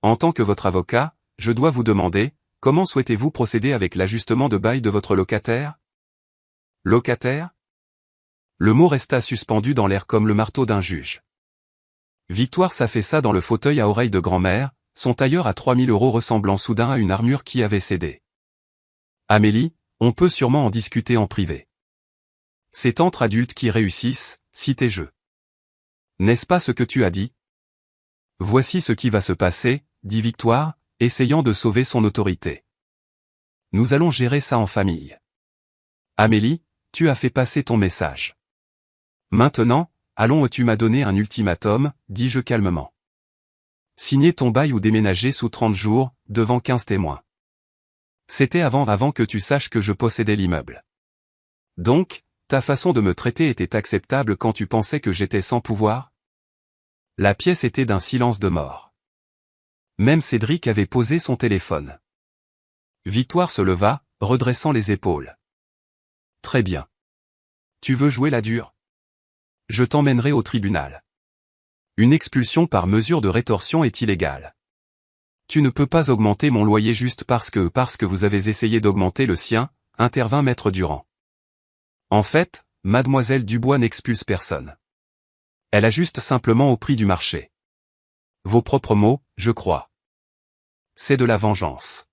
En tant que votre avocat, je dois vous demander, comment souhaitez-vous procéder avec l'ajustement de bail de votre locataire? Locataire? Le mot resta suspendu dans l'air comme le marteau d'un juge. Victoire s'affaissa dans le fauteuil à oreille de grand-mère, son tailleur à 3000 € ressemblant soudain à une armure qui avait cédé. Amélie, on peut sûrement en discuter en privé. C'est entre adultes qui réussissent, citai-je. N'est-ce pas ce que tu as dit? Voici ce qui va se passer, dit Victoire, essayant de sauver son autorité. Nous allons gérer ça en famille. Amélie, tu as fait passer ton message. Maintenant, allons, tu m'as donné un ultimatum, dis-je calmement. Signer ton bail ou déménager sous 30 jours, devant 15 témoins. C'était avant que tu saches que je possédais l'immeuble. Donc, ta façon de me traiter était acceptable quand tu pensais que j'étais sans pouvoir? La pièce était d'un silence de mort. Même Cédric avait posé son téléphone. Victoire se leva, redressant les épaules. Très bien. Tu veux jouer la dure? Je t'emmènerai au tribunal. Une expulsion par mesure de rétorsion est illégale. Tu ne peux pas augmenter mon loyer juste parce que vous avez essayé d'augmenter le sien, intervint Maître Durand. En fait, Mademoiselle Dubois n'expulse personne. Elle ajuste simplement au prix du marché. Vos propres mots, je crois. C'est de la vengeance.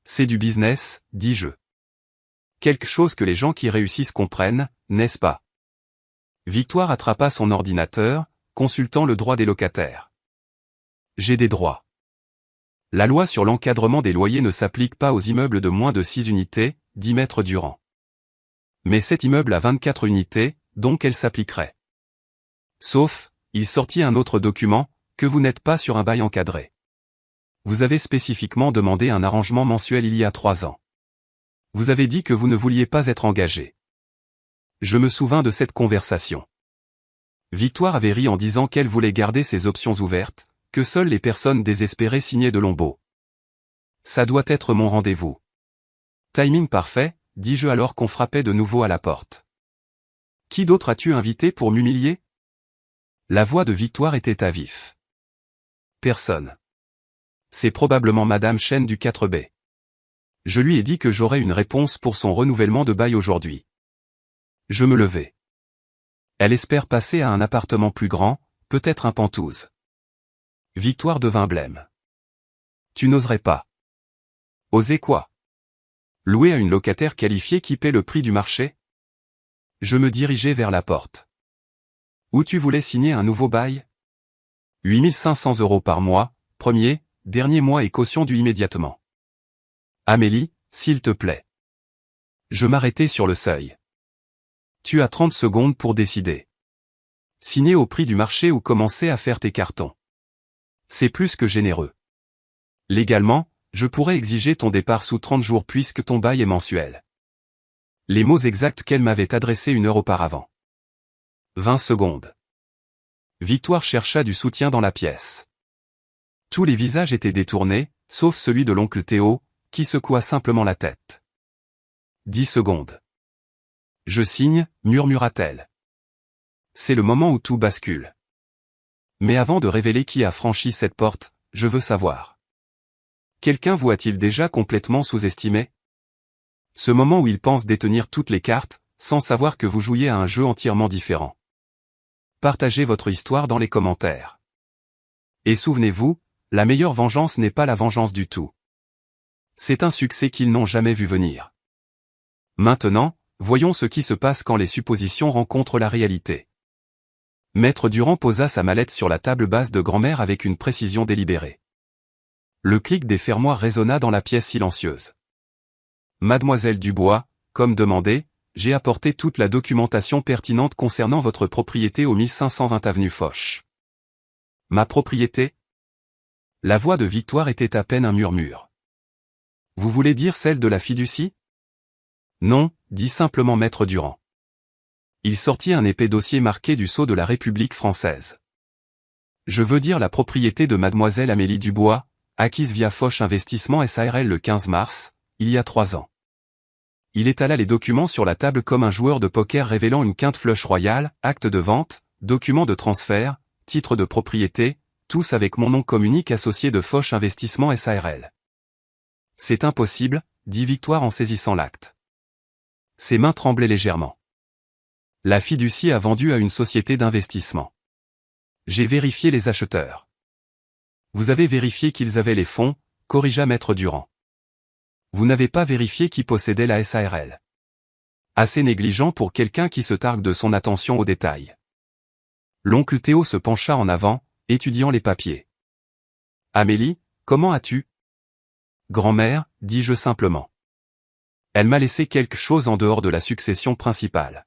C'est du business, dis-je. Quelque chose que les gens qui réussissent comprennent, n'est-ce pas? Victoire attrapa son ordinateur, consultant le droit des locataires. J'ai des droits. La loi sur l'encadrement des loyers ne s'applique pas aux immeubles de moins de 6 unités, dit Maître Durand. Mais cet immeuble a 24 unités, donc elle s'appliquerait. Sauf, il sortit un autre document, que vous n'êtes pas sur un bail encadré. Vous avez spécifiquement demandé un arrangement mensuel il y a 3 ans. Vous avez dit que vous ne vouliez pas être engagé. Je me souvins de cette conversation. Victoire avait ri en disant qu'elle voulait garder ses options ouvertes, que seules les personnes désespérées signaient de longs baux. Ça doit être mon rendez-vous. Timing parfait, dis-je alors qu'on frappait de nouveau à la porte. Qui d'autre as-tu invité pour m'humilier? La voix de Victoire était à vif. Personne. C'est probablement Madame Chen du 4B. Je lui ai dit que j'aurais une réponse pour son renouvellement de bail aujourd'hui. Je me levai. Elle espère passer à un appartement plus grand, peut-être un Penthouse. Victoire devint blême. Tu n'oserais pas. Oser quoi? Louer à une locataire qualifiée qui paie le prix du marché? Je me dirigeai vers la porte. Où tu voulais signer un nouveau bail? 8500 € par mois, premier, dernier mois et caution due immédiatement. Amélie, s'il te plaît. Je m'arrêtai sur le seuil. Tu as 30 secondes pour décider. Signer au prix du marché ou commencer à faire tes cartons. C'est plus que généreux. Légalement, je pourrais exiger ton départ sous 30 jours puisque ton bail est mensuel. Les mots exacts qu'elle m'avait adressés 1 heure auparavant. 20 secondes. Victoire chercha du soutien dans la pièce. Tous les visages étaient détournés, sauf celui de l'oncle Théo, qui secoua simplement la tête. 10 secondes. Je signe, murmura-t-elle. C'est le moment où tout bascule. Mais avant de révéler qui a franchi cette porte, je veux savoir. Quelqu'un vous a-t-il déjà complètement sous-estimé? Ce moment où il pense détenir toutes les cartes, sans savoir que vous jouiez à un jeu entièrement différent. Partagez votre histoire dans les commentaires. Et souvenez-vous, la meilleure vengeance n'est pas la vengeance du tout. C'est un succès qu'ils n'ont jamais vu venir. Maintenant, voyons ce qui se passe quand les suppositions rencontrent la réalité. Maître Durand posa sa mallette sur la table basse de grand-mère avec une précision délibérée. Le clic des fermoirs résonna dans la pièce silencieuse. Mademoiselle Dubois, comme demandé, j'ai apporté toute la documentation pertinente concernant votre propriété au 1520 avenue Foch. Ma propriété? La voix de Victoire était à peine un murmure. Vous voulez dire celle de la fiducie? Non, dit simplement Maître Durand. Il sortit un épais dossier marqué du sceau de la République française. Je veux dire la propriété de Mademoiselle Amélie Dubois, acquise via Foch Investissement SARL le 15 mars, il y a 3 ans. Il étala les documents sur la table comme un joueur de poker révélant une quinte flush royale, acte de vente, document de transfert, titre de propriété, tous avec mon nom comme unique associé de Foch Investissement SARL. C'est impossible, dit Victoire en saisissant l'acte. Ses mains tremblaient légèrement. La fiducie a vendu à une société d'investissement. J'ai vérifié les acheteurs. Vous avez vérifié qu'ils avaient les fonds, corrigea Maître Durand. Vous n'avez pas vérifié qui possédait la SARL. Assez négligent pour quelqu'un qui se targue de son attention aux détails. L'oncle Théo se pencha en avant, étudiant les papiers. Amélie, comment as-tu? Grand-mère, dis-je simplement. Elle m'a laissé quelque chose en dehors de la succession principale.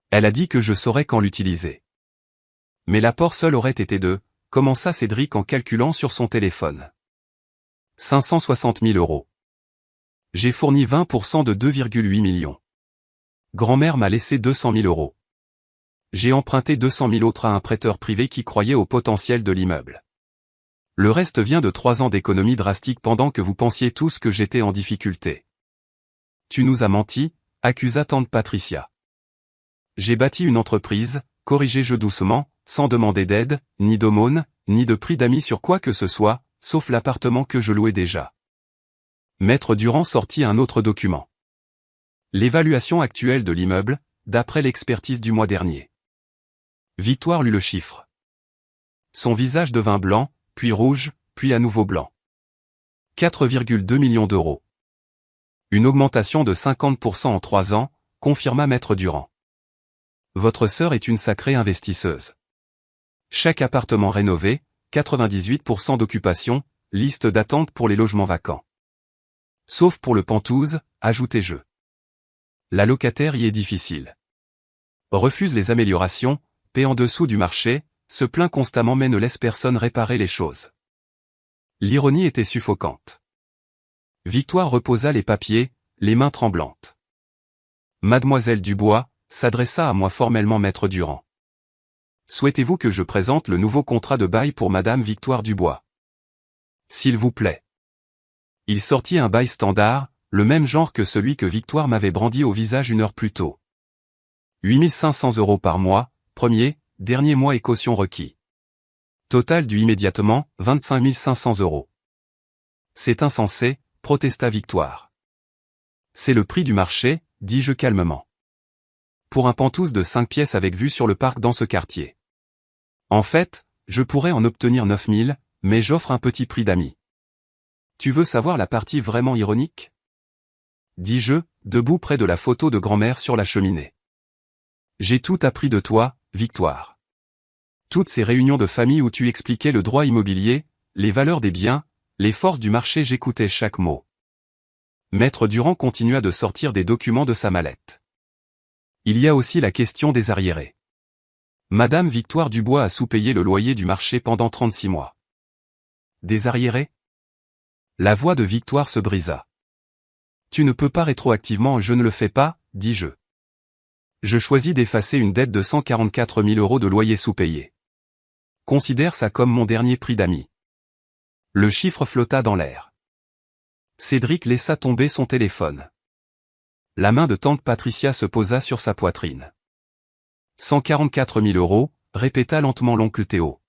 Elle a dit que je saurais quand l'utiliser. Mais l'apport seul aurait été de, commença Cédric en calculant sur son téléphone. 560 000 €. J'ai fourni 20% de 2,8 millions. Grand-mère m'a laissé 200 000 €. J'ai emprunté 200 000 autres à un prêteur privé qui croyait au potentiel de l'immeuble. Le reste vient de 3 ans d'économie drastique pendant que vous pensiez tous que j'étais en difficulté. Tu nous as menti, accusa tante Patricia. J'ai bâti une entreprise, corrigeai-je doucement, sans demander d'aide, ni d'aumône, ni de prix d'amis sur quoi que ce soit, sauf l'appartement que je louais déjà. Maître Durand sortit un autre document. L'évaluation actuelle de l'immeuble, d'après l'expertise du mois dernier. Victoire lut le chiffre. Son visage devint blanc, puis rouge, puis à nouveau blanc. 4,2 millions d'euros. Une augmentation de 50% en 3 ans, confirma Maître Durand. Votre sœur est une sacrée investisseuse. Chaque appartement rénové, 98% d'occupation, liste d'attente pour les logements vacants. Sauf pour le Penthouse, ajoutai-je. La locataire y est difficile. Refuse les améliorations, paie en dessous du marché, se plaint constamment mais ne laisse personne réparer les choses. L'ironie était suffocante. Victoire reposa les papiers, les mains tremblantes. Mademoiselle Dubois s'adressa à moi formellement Maître Durand. Souhaitez-vous que je présente le nouveau contrat de bail pour Madame Victoire Dubois? S'il vous plaît. Il sortit un bail standard, le même genre que celui que Victoire m'avait brandi au visage 1 heure plus tôt. 8 500 € par mois, premier, dernier mois et caution requis. Total dû immédiatement, 25 500 €. C'est insensé, protesta Victoire. C'est le prix du marché, dis-je calmement. Pour un Penthouse de 5 pièces avec vue sur le parc dans ce quartier. En fait, je pourrais en obtenir 9 000, mais j'offre un petit prix d'amis. Tu veux savoir la partie vraiment ironique? Dis-je, debout près de la photo de grand-mère sur la cheminée. J'ai tout appris de toi, Victoire. Toutes ces réunions de famille où tu expliquais le droit immobilier, les valeurs des biens, les forces du marché, j'écoutais chaque mot. Maître Durand continua de sortir des documents de sa mallette. Il y a aussi la question des arriérés. Madame Victoire Dubois a sous-payé le loyer du marché pendant 36 mois. Des arriérés? La voix de Victoire se brisa. Tu ne peux pas rétroactivement, je ne le fais pas, dis-je. Je choisis d'effacer une dette de 144 000 € de loyer sous-payé. Considère ça comme mon dernier prix d'amis. Le chiffre flotta dans l'air. Cédric laissa tomber son téléphone. La main de tante Patricia se posa sur sa poitrine. 144 000 €, répéta lentement l'oncle Théo.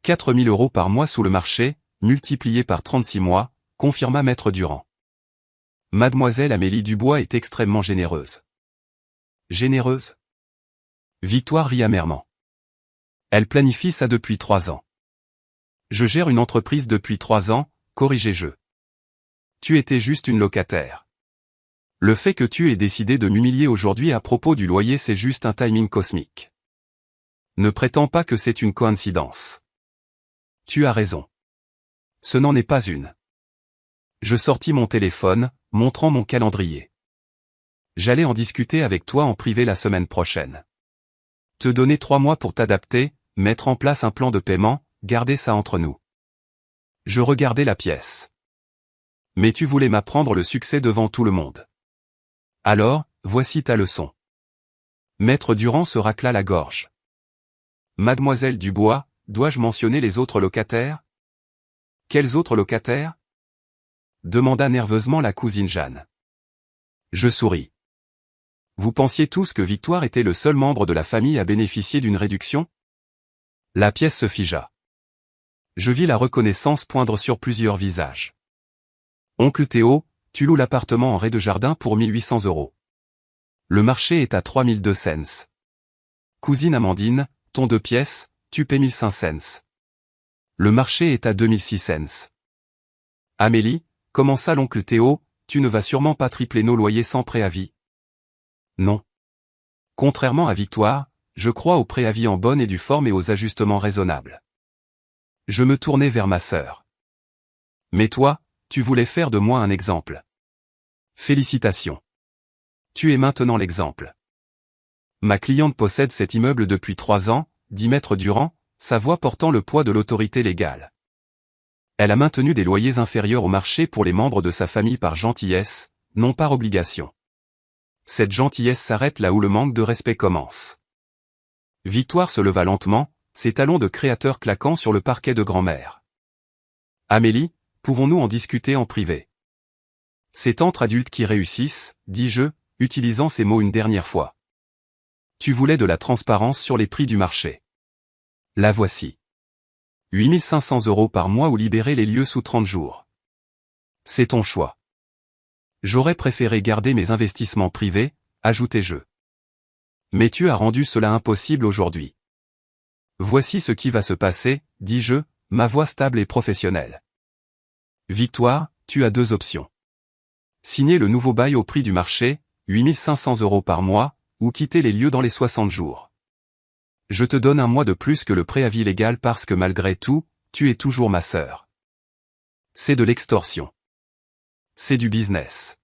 4 000 € par mois sous le marché, multiplié par 36 mois, confirma Maître Durand. Mademoiselle Amélie Dubois est extrêmement généreuse. Généreuse? Victoire rit amèrement. Elle planifie ça depuis 3 ans. Je gère une entreprise depuis 3 ans, corrigeai-je. Tu étais juste une locataire. Le fait que tu aies décidé de m'humilier aujourd'hui à propos du loyer, c'est juste un timing cosmique. Ne prétends pas que c'est une coïncidence. Tu as raison. Ce n'en est pas une. Je sortis mon téléphone, montrant mon calendrier. J'allais en discuter avec toi en privé la semaine prochaine. Te donner 3 mois pour t'adapter, mettre en place un plan de paiement, garder ça entre nous. Je regardais la pièce. Mais tu voulais m'apprendre le succès devant tout le monde. Alors, voici ta leçon. Maître Durand se racla la gorge. Mademoiselle Dubois, dois-je mentionner les autres locataires? Quels autres locataires? Demanda nerveusement la cousine Jeanne. Je souris. Vous pensiez tous que Victoire était le seul membre de la famille à bénéficier d'une réduction? La pièce se figea. Je vis la reconnaissance poindre sur plusieurs visages. Oncle Théo, tu loues l'appartement en rez-de-jardin pour 1800 €. Le marché est à 3002 cents. Cousine Amandine, ton 2 pièces, tu paies 1500 cents. Le marché est à 2006 cents. Amélie, comment ça l'oncle Théo, tu ne vas sûrement pas tripler nos loyers sans préavis? Non. Contrairement à Victoire, je crois au préavis en bonne et due forme et aux ajustements raisonnables. Je me tournai vers ma sœur. Mais toi, tu voulais faire de moi un exemple. Félicitations. Tu es maintenant l'exemple. Ma cliente possède cet immeuble depuis 3 ans, dit Maître Durand, sa voix portant le poids de l'autorité légale. Elle a maintenu des loyers inférieurs au marché pour les membres de sa famille par gentillesse, non par obligation. Cette gentillesse s'arrête là où le manque de respect commence. Victoire se leva lentement, ses talons de créateur claquant sur le parquet de grand-mère. Amélie, pouvons-nous en discuter en privé? C'est entre adultes qui réussissent, dis-je, utilisant ces mots une dernière fois. Tu voulais de la transparence sur les prix du marché. La voici. 8500 € par mois ou libérer les lieux sous 30 jours. C'est ton choix. J'aurais préféré garder mes investissements privés, ajoutai-je. Mais tu as rendu cela impossible aujourd'hui. Voici ce qui va se passer, dis-je, ma voix stable et professionnelle. Victoire, tu as 2 options. Signer le nouveau bail au prix du marché, 8500 € par mois, ou quitter les lieux dans les 60 jours. Je te donne un mois de plus que le préavis légal parce que malgré tout, tu es toujours ma sœur. C'est de l'extorsion. C'est du business.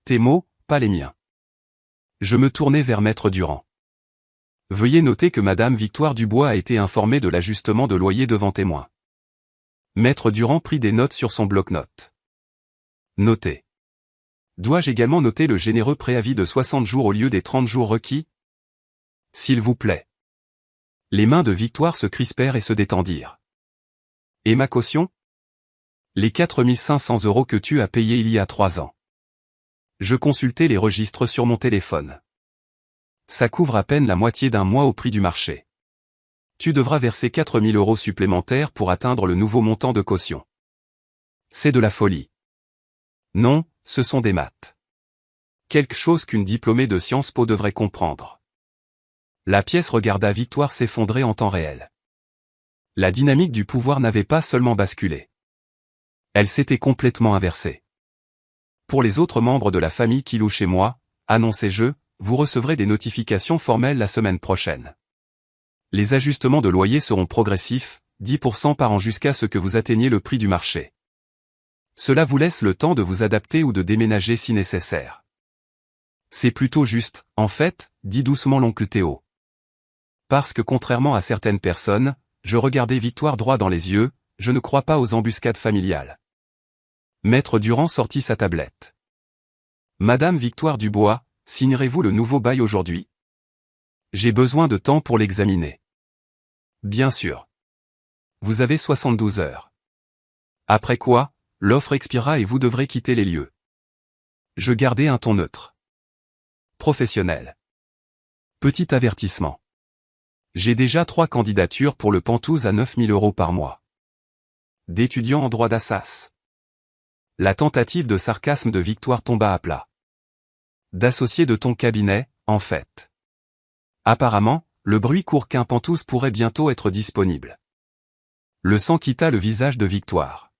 Tes mots, pas les miens. Je me tournai vers Maître Durand. Veuillez noter que Madame Victoire Dubois a été informée de l'ajustement de loyer devant témoin. Maître Durand prit des notes sur son bloc-notes. Notez. Dois-je également noter le généreux préavis de 60 jours au lieu des 30 jours requis? S'il vous plaît. Les mains de Victoire se crispèrent et se détendirent. Et ma caution? Les 4500 € que tu as payés il y a 3 ans. Je consultai les registres sur mon téléphone. Ça couvre à peine la moitié d'un mois au prix du marché. Tu devras verser 4000 € supplémentaires pour atteindre le nouveau montant de caution. C'est de la folie. Non, ce sont des maths. Quelque chose qu'une diplômée de Sciences Po devrait comprendre. La pièce regarda Victoire s'effondrer en temps réel. La dynamique du pouvoir n'avait pas seulement basculé. Elle s'était complètement inversée. Pour les autres membres de la famille qui louent chez moi, annonçai-je, vous recevrez des notifications formelles la semaine prochaine. Les ajustements de loyer seront progressifs, 10% par an jusqu'à ce que vous atteigniez le prix du marché. Cela vous laisse le temps de vous adapter ou de déménager si nécessaire. C'est plutôt juste, en fait, dit doucement l'oncle Théo. Parce que contrairement à certaines personnes, je regardais Victoire droit dans les yeux, je ne crois pas aux embuscades familiales. Maître Durand sortit sa tablette. Madame Victoire Dubois, signerez-vous le nouveau bail aujourd'hui? J'ai besoin de temps pour l'examiner. Bien sûr. Vous avez 72 heures. Après quoi, l'offre expirera et vous devrez quitter les lieux. Je gardai un ton neutre. Professionnel. Petit avertissement. J'ai déjà 3 candidatures pour le Penthouse à 9000 € par mois. D'étudiants en droit d'Assas. La tentative de sarcasme de Victoire tomba à plat. D'associé de ton cabinet, en fait. Apparemment, le bruit court qu'un Penthouse pourrait bientôt être disponible. Le sang quitta le visage de Victoire.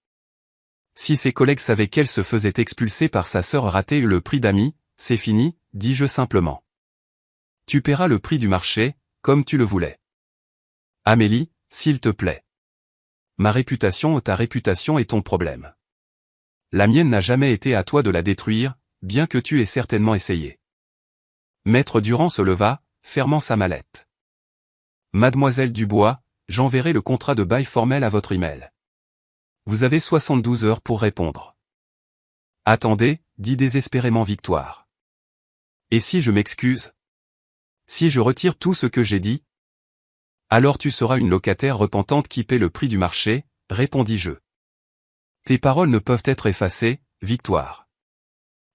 Si ses collègues savaient qu'elle se faisait expulser par sa sœur ratée et le prix d'amis, c'est fini, dis-je simplement. Tu paieras le prix du marché, comme tu le voulais. Amélie, s'il te plaît. Ma réputation ou ta réputation est ton problème. La mienne n'a jamais été à toi de la détruire, bien que tu aies certainement essayé. Maître Durand se leva, fermant sa mallette. Mademoiselle Dubois, j'enverrai le contrat de bail formel à votre email. Vous avez 72 heures pour répondre. Attendez, dit désespérément Victoire. Et si je m'excuse? Si je retire tout ce que j'ai dit? Alors tu seras une locataire repentante qui paie le prix du marché, répondis-je. Tes paroles ne peuvent être effacées, Victoire.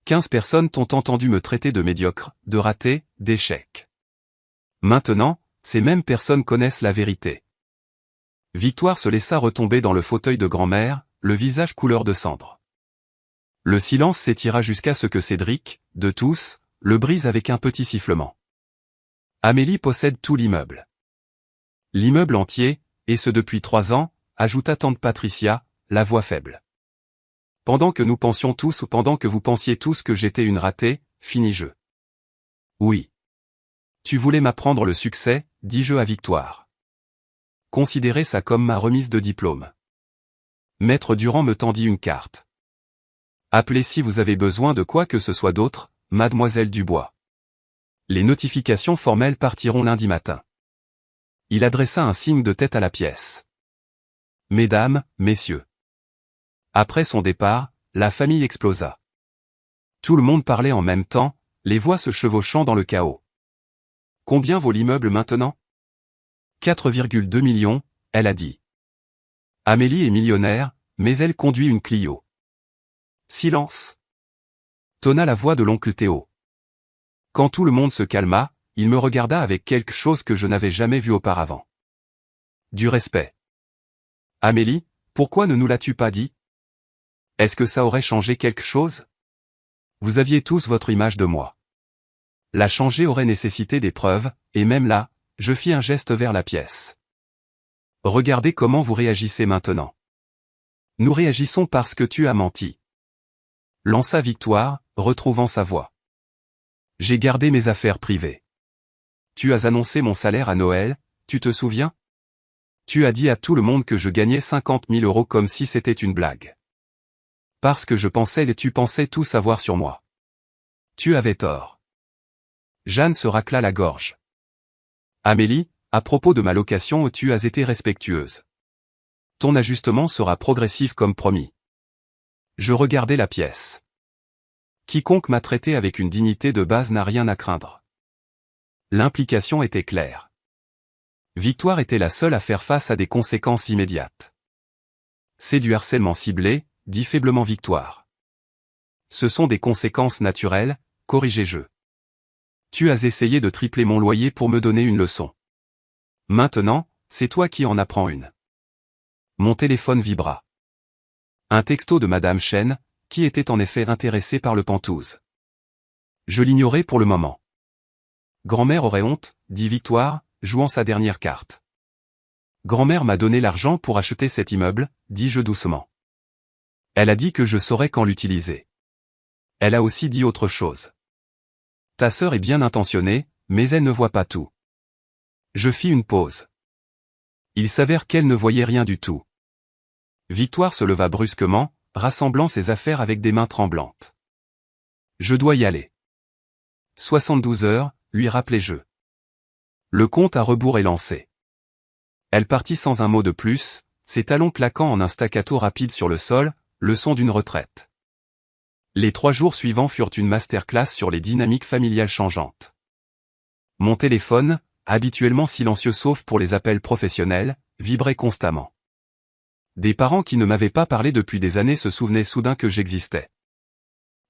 15 personnes t'ont entendu me traiter de médiocre, de raté, d'échec. Maintenant, ces mêmes personnes connaissent la vérité. Victoire se laissa retomber dans le fauteuil de grand-mère, le visage couleur de cendre. Le silence s'étira jusqu'à ce que Cédric, de tous, le brise avec un petit sifflement. Amélie possède tout l'immeuble. L'immeuble entier, et ce depuis 3 ans, ajouta tante Patricia, la voix faible. Pendant que nous pensions tous ou pendant que vous pensiez tous que j'étais une ratée, finis-je. Oui. Tu voulais m'apprendre le succès, dis-je à Victoire. Considérez ça comme ma remise de diplôme. Maître Durand me tendit une carte. Appelez si vous avez besoin de quoi que ce soit d'autre, Mademoiselle Dubois. Les notifications formelles partiront lundi matin. Il adressa un signe de tête à la pièce. Mesdames, messieurs. Après son départ, la famille explosa. Tout le monde parlait en même temps, les voix se chevauchant dans le chaos. Combien vaut l'immeuble maintenant ? 4,2 millions, elle a dit. Amélie est millionnaire, mais elle conduit une Clio. Silence. Tonna la voix de l'oncle Théo. Quand tout le monde se calma, il me regarda avec quelque chose que je n'avais jamais vu auparavant. Du respect. Amélie, pourquoi ne nous l'as-tu pas dit ? Est-ce que ça aurait changé quelque chose ? Vous aviez tous votre image de moi. La changer aurait nécessité des preuves, et même là, je fis un geste vers la pièce. Regardez comment vous réagissez maintenant. Nous réagissons parce que tu as menti. Lança Victoire, retrouvant sa voix. J'ai gardé mes affaires privées. Tu as annoncé mon salaire à Noël, tu te souviens ? Tu as dit à tout le monde que je gagnais 50 000 € comme si c'était une blague. Parce que je pensais et tu pensais tout savoir sur moi. Tu avais tort. Jeanne se racla la gorge. Amélie, à propos de ma location, tu as été respectueuse. Ton ajustement sera progressif comme promis. Je regardais la pièce. Quiconque m'a traité avec une dignité de base n'a rien à craindre. L'implication était claire. Victoire était la seule à faire face à des conséquences immédiates. C'est du harcèlement ciblé, dit faiblement Victoire. Ce sont des conséquences naturelles, corrigeai-je. Tu as essayé de tripler mon loyer pour me donner une leçon. Maintenant, c'est toi qui en apprends une. Mon téléphone vibra. Un texto de Madame Chen, qui était en effet intéressée par le Penthouse. Je l'ignorais pour le moment. Grand-mère aurait honte, dit Victoire, jouant sa dernière carte. Grand-mère m'a donné l'argent pour acheter cet immeuble, dis-je doucement. Elle a dit que je saurais quand l'utiliser. Elle a aussi dit autre chose. Ta sœur est bien intentionnée, mais elle ne voit pas tout. Je fis une pause. Il s'avère qu'elle ne voyait rien du tout. Victoire se leva brusquement, rassemblant ses affaires avec des mains tremblantes. Je dois y aller. 72 heures, lui rappelai-je. Le compte à rebours est lancé. Elle partit sans un mot de plus, ses talons claquant en un staccato rapide sur le sol, le son d'une retraite. Les 3 jours suivants furent une masterclass sur les dynamiques familiales changeantes. Mon téléphone, habituellement silencieux sauf pour les appels professionnels, vibrait constamment. Des parents qui ne m'avaient pas parlé depuis des années se souvenaient soudain que j'existais.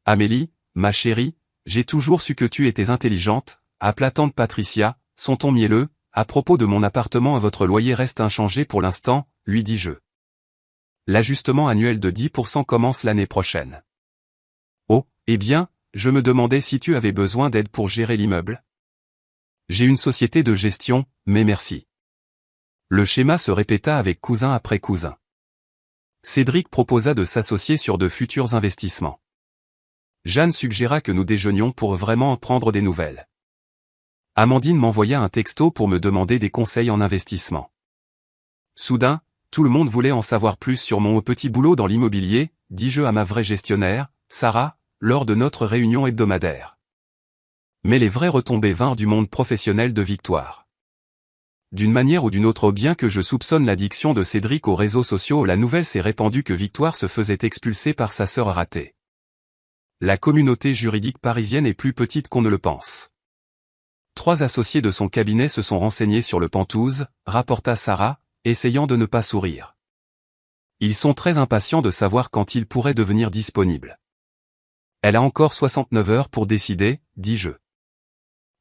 Amélie, ma chérie, j'ai toujours su que tu étais intelligente, appela tante Patricia, son ton mielleux, à propos de mon appartement votre loyer reste inchangé pour l'instant, lui dis-je. L'ajustement annuel de 10% commence l'année prochaine. Oh, eh bien, je me demandais si tu avais besoin d'aide pour gérer l'immeuble. J'ai une société de gestion, mais merci. Le schéma se répéta avec cousin après cousin. Cédric proposa de s'associer sur de futurs investissements. Jeanne suggéra que nous déjeunions pour vraiment en prendre des nouvelles. Amandine m'envoya un texto pour me demander des conseils en investissement. Soudain, tout le monde voulait en savoir plus sur mon petit boulot dans l'immobilier, dis-je à ma vraie gestionnaire, Sarah, lors de notre réunion hebdomadaire. Mais les vraies retombées vinrent du monde professionnel de Victoire. D'une manière ou d'une autre, bien que je soupçonne l'addiction de Cédric aux réseaux sociaux, la nouvelle s'est répandue que Victoire se faisait expulser par sa sœur ratée. La communauté juridique parisienne est plus petite qu'on ne le pense. 3 associés de son cabinet se sont renseignés sur le Penthouse, rapporta Sarah, essayant de ne pas sourire. Ils sont très impatients de savoir quand il pourrait devenir disponible. Elle a encore 69 heures pour décider, dis-je.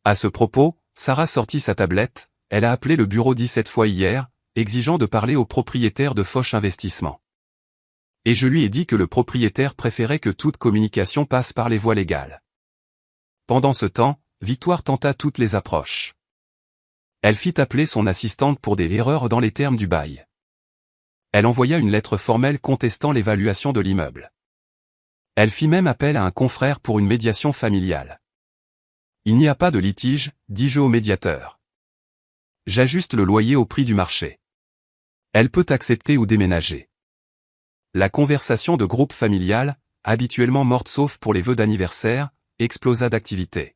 À ce propos, Sarah sortit sa tablette, elle a appelé le bureau 17 fois hier, exigeant de parler au propriétaire de Foch Investissement. Et je lui ai dit que le propriétaire préférait que toute communication passe par les voies légales. Pendant ce temps, Victoire tenta toutes les approches. Elle fit appeler son assistante pour des erreurs dans les termes du bail. Elle envoya une lettre formelle contestant l'évaluation de l'immeuble. Elle fit même appel à un confrère pour une médiation familiale. Il n'y a pas de litige, dis-je au médiateur. J'ajuste le loyer au prix du marché. Elle peut accepter ou déménager. La conversation de groupe familial, habituellement morte sauf pour les vœux d'anniversaire, explosa d'activité.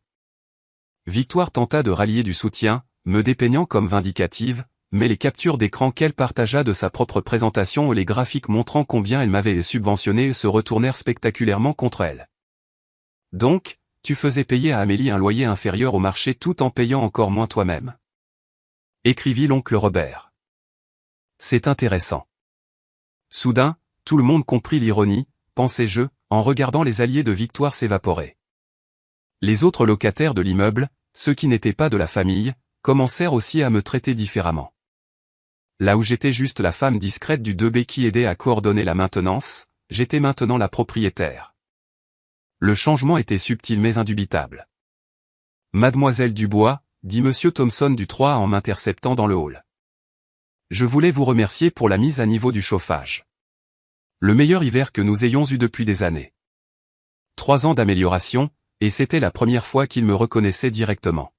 Victoire tenta de rallier du soutien, me dépeignant comme vindicative, mais les captures d'écran qu'elle partagea de sa propre présentation et les graphiques montrant combien elle m'avait subventionné se retournèrent spectaculairement contre elle. Donc, tu faisais payer à Amélie un loyer inférieur au marché tout en payant encore moins toi-même? Écrivit l'oncle Robert. C'est intéressant. Soudain, tout le monde comprit l'ironie, pensai-je, en regardant les alliés de Victoire s'évaporer. Les autres locataires de l'immeuble, ceux qui n'étaient pas de la famille, commencèrent aussi à me traiter différemment. Là où j'étais juste la femme discrète du 2B qui aidait à coordonner la maintenance, j'étais maintenant la propriétaire. Le changement était subtil mais indubitable. Mademoiselle Dubois, dit Monsieur Thompson du 3 en m'interceptant dans le hall. Je voulais vous remercier pour la mise à niveau du chauffage. Le meilleur hiver que nous ayons eu depuis des années. 3 ans d'amélioration, et c'était la première fois qu'il me reconnaissait directement.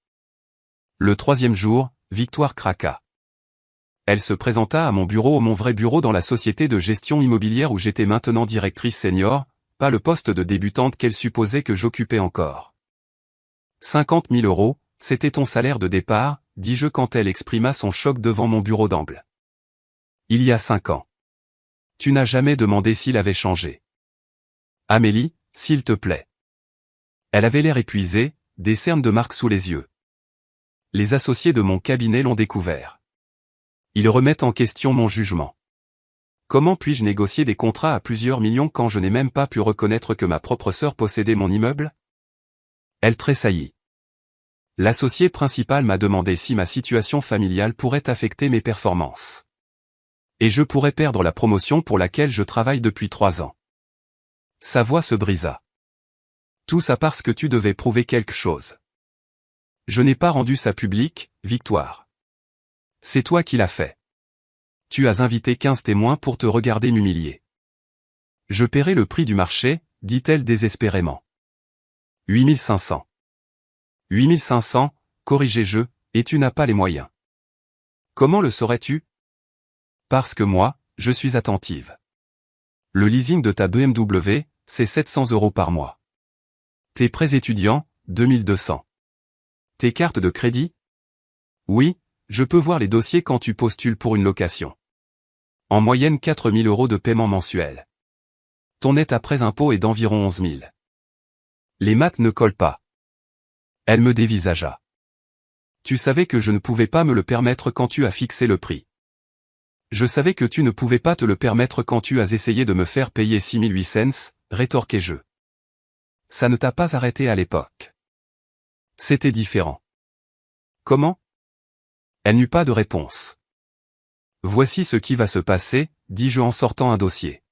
Le 3e jour, Victoire craqua. Elle se présenta à mon bureau, mon vrai bureau dans la société de gestion immobilière où j'étais maintenant directrice senior, pas le poste de débutante qu'elle supposait que j'occupais encore. 50 000 euros, c'était ton salaire de départ, dis-je quand elle exprima son choc devant mon bureau d'angle. Il y a 5 ans. Tu n'as jamais demandé s'il avait changé. Amélie, s'il te plaît. Elle avait l'air épuisée, des cernes de marque sous les yeux. Les associés de mon cabinet l'ont découvert. Ils remettent en question mon jugement. Comment puis-je négocier des contrats à plusieurs millions quand je n'ai même pas pu reconnaître que ma propre sœur possédait mon immeuble? Elle tressaillit. L'associé principal m'a demandé si ma situation familiale pourrait affecter mes performances. Et je pourrais perdre la promotion pour laquelle je travaille depuis 3 ans. Sa voix se brisa. Tout ça parce que tu devais prouver quelque chose. Je n'ai pas rendu ça public, Victoire. C'est toi qui l'as fait. Tu as invité 15 témoins pour te regarder m'humilier. Je paierai le prix du marché, dit-elle désespérément. 8500. 8500, corrigeai-je, et tu n'as pas les moyens. Comment le saurais-tu? Parce que moi, je suis attentive. Le leasing de ta BMW, c'est 700 euros par mois. Tes prêts étudiants, 2200. Tes cartes de crédit? Oui, je peux voir les dossiers quand tu postules pour une location. En moyenne 4000 euros de paiement mensuel. Ton net après impôt est d'environ 11 000. Les maths ne collent pas. Elle me dévisagea. Tu savais que je ne pouvais pas me le permettre quand tu as fixé le prix. Je savais que tu ne pouvais pas te le permettre quand tu as essayé de me faire payer 6800, rétorquai-je. Ça ne t'a pas arrêté à l'époque. C'était différent. Comment? Elle n'eut pas de réponse. Voici ce qui va se passer, dis-je en sortant un dossier.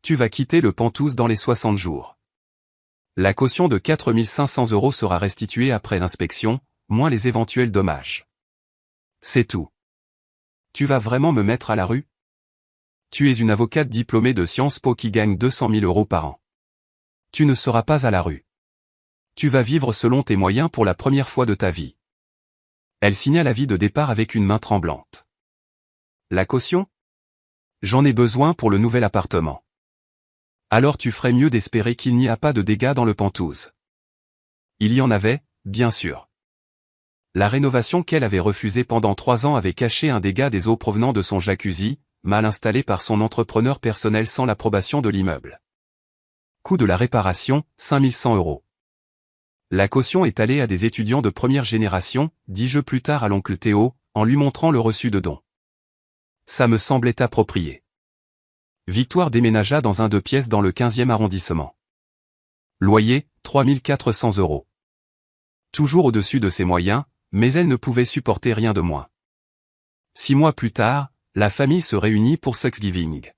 Tu vas quitter le Penthouse dans les 60 jours. La caution de 4500 euros sera restituée après l'inspection, moins les éventuels dommages. C'est tout. Tu vas vraiment me mettre à la rue? Tu es une avocate diplômée de Sciences Po qui gagne 200 000 euros par an. Tu ne seras pas à la rue. Tu vas vivre selon tes moyens pour la première fois de ta vie. Elle signa l'avis de départ avec une main tremblante. La caution? J'en ai besoin pour le nouvel appartement. Alors tu ferais mieux d'espérer qu'il n'y a pas de dégâts dans le Penthouse. Il y en avait, bien sûr. La rénovation qu'elle avait refusée pendant 3 ans avait caché un dégât des eaux provenant de son jacuzzi, mal installé par son entrepreneur personnel sans l'approbation de l'immeuble. Coût de la réparation, 5100 euros. La caution est allée à des étudiants de première génération, dis-je plus tard à l'oncle Théo, en lui montrant le reçu de don. Ça me semblait approprié. Victoire déménagea dans un 2 pièces dans le 15e arrondissement. Loyer, 3 400 €. Toujours au-dessus de ses moyens, mais elle ne pouvait supporter rien de moins. 6 mois plus tard, la famille se réunit pour Thanksgiving.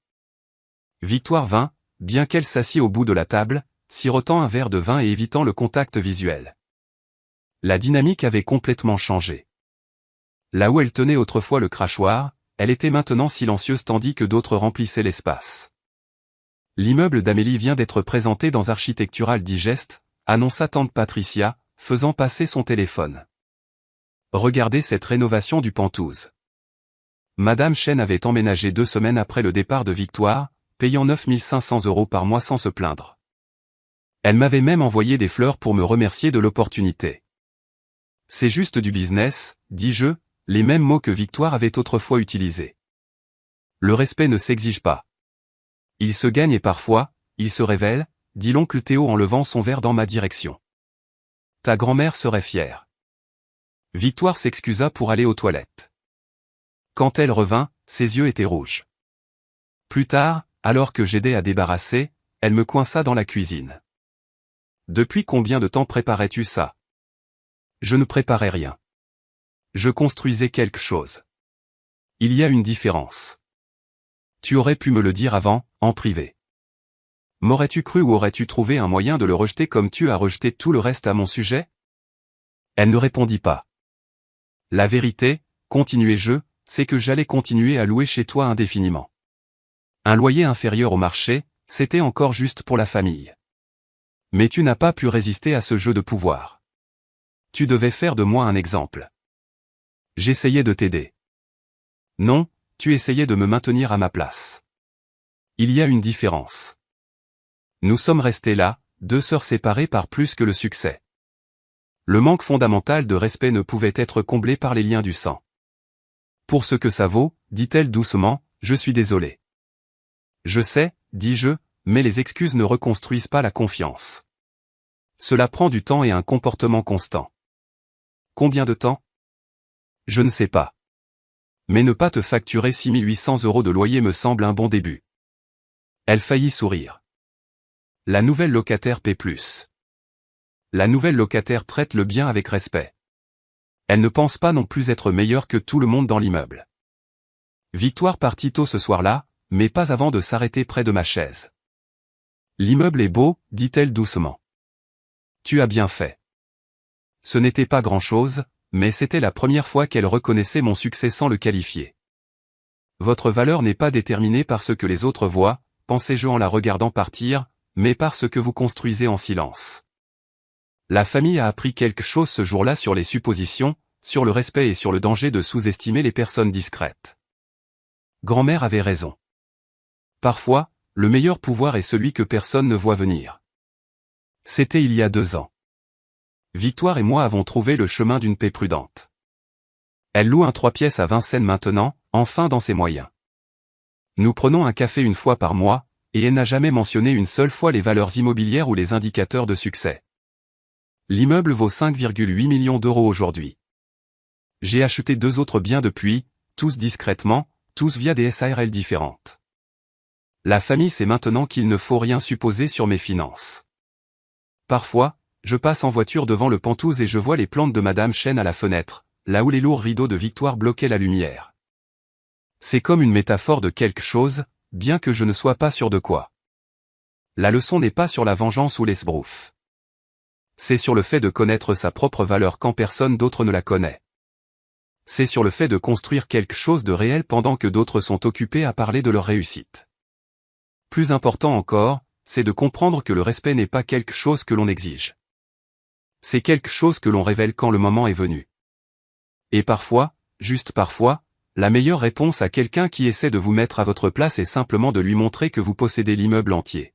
Victoire vint, bien qu'elle s'assit au bout de la table, sirotant un verre de vin et évitant le contact visuel. La dynamique avait complètement changé. Là où elle tenait autrefois le crachoir, elle était maintenant silencieuse tandis que d'autres remplissaient l'espace. L'immeuble d'Amélie vient d'être présenté dans Architectural Digest, annonça tante Patricia, faisant passer son téléphone. Regardez cette rénovation du Penthouse. Madame Chen avait emménagé 2 semaines après le départ de Victoire, payant 9 500 € par mois sans se plaindre. Elle m'avait même envoyé des fleurs pour me remercier de l'opportunité. C'est juste du business, dis-je, les mêmes mots que Victoire avait autrefois utilisés. Le respect ne s'exige pas. Il se gagne et parfois, il se révèle, dit l'oncle Théo en levant son verre dans ma direction. Ta grand-mère serait fière. Victoire s'excusa pour aller aux toilettes. Quand elle revint, ses yeux étaient rouges. Plus tard, alors que j'aidais à débarrasser, elle me coinça dans la cuisine. Depuis combien de temps préparais-tu ça? Je ne préparais rien. Je construisais quelque chose. Il y a une différence. Tu aurais pu me le dire avant, en privé. M'aurais-tu cru ou aurais-tu trouvé un moyen de le rejeter comme tu as rejeté tout le reste à mon sujet? Elle ne répondit pas. La vérité, continuai-je, c'est que j'allais continuer à louer chez toi indéfiniment. Un loyer inférieur au marché, c'était encore juste pour la famille. Mais tu n'as pas pu résister à ce jeu de pouvoir. Tu devais faire de moi un exemple. J'essayais de t'aider. Non, tu essayais de me maintenir à ma place. Il y a une différence. Nous sommes restés là, 2 sœurs séparées par plus que le succès. Le manque fondamental de respect ne pouvait être comblé par les liens du sang. Pour ce que ça vaut, dit-elle doucement, je suis désolé. Je sais, dis-je, mais les excuses ne reconstruisent pas la confiance. Cela prend du temps et un comportement constant. Combien de temps? Je ne sais pas. Mais ne pas te facturer 6 800 € de loyer me semble un bon début. Elle faillit sourire. La nouvelle locataire paie plus. La nouvelle locataire traite le bien avec respect. Elle ne pense pas non plus être meilleure que tout le monde dans l'immeuble. Victoire partit tôt ce soir-là, mais pas avant de s'arrêter près de ma chaise. L'immeuble est beau, dit-elle doucement. Tu as bien fait. Ce n'était pas grand-chose, mais c'était la première fois qu'elle reconnaissait mon succès sans le qualifier. Votre valeur n'est pas déterminée par ce que les autres voient, pensai-je en la regardant partir, mais par ce que vous construisez en silence. La famille a appris quelque chose ce jour-là sur les suppositions, sur le respect et sur le danger de sous-estimer les personnes discrètes. Grand-mère avait raison. Parfois, le meilleur pouvoir est celui que personne ne voit venir. C'était il y a 2 ans. Victoire et moi avons trouvé le chemin d'une paix prudente. Elle loue un 3 pièces à Vincennes maintenant, enfin dans ses moyens. Nous prenons un café une fois par mois, et elle n'a jamais mentionné une seule fois les valeurs immobilières ou les indicateurs de succès. L'immeuble vaut 5,8 millions d'euros aujourd'hui. J'ai acheté 2 autres biens depuis, tous discrètement, tous via des SARL différentes. La famille sait maintenant qu'il ne faut rien supposer sur mes finances. Parfois, je passe en voiture devant le Penthouse et je vois les plantes de Madame Chen à la fenêtre, là où les lourds rideaux de Victoire bloquaient la lumière. C'est comme une métaphore de quelque chose, bien que je ne sois pas sûr de quoi. La leçon n'est pas sur la vengeance ou l'esbrouf. C'est sur le fait de connaître sa propre valeur quand personne d'autre ne la connaît. C'est sur le fait de construire quelque chose de réel pendant que d'autres sont occupés à parler de leur réussite. Plus important encore, c'est de comprendre que le respect n'est pas quelque chose que l'on exige. C'est quelque chose que l'on révèle quand le moment est venu. Et parfois, juste parfois, la meilleure réponse à quelqu'un qui essaie de vous mettre à votre place est simplement de lui montrer que vous possédez l'immeuble entier.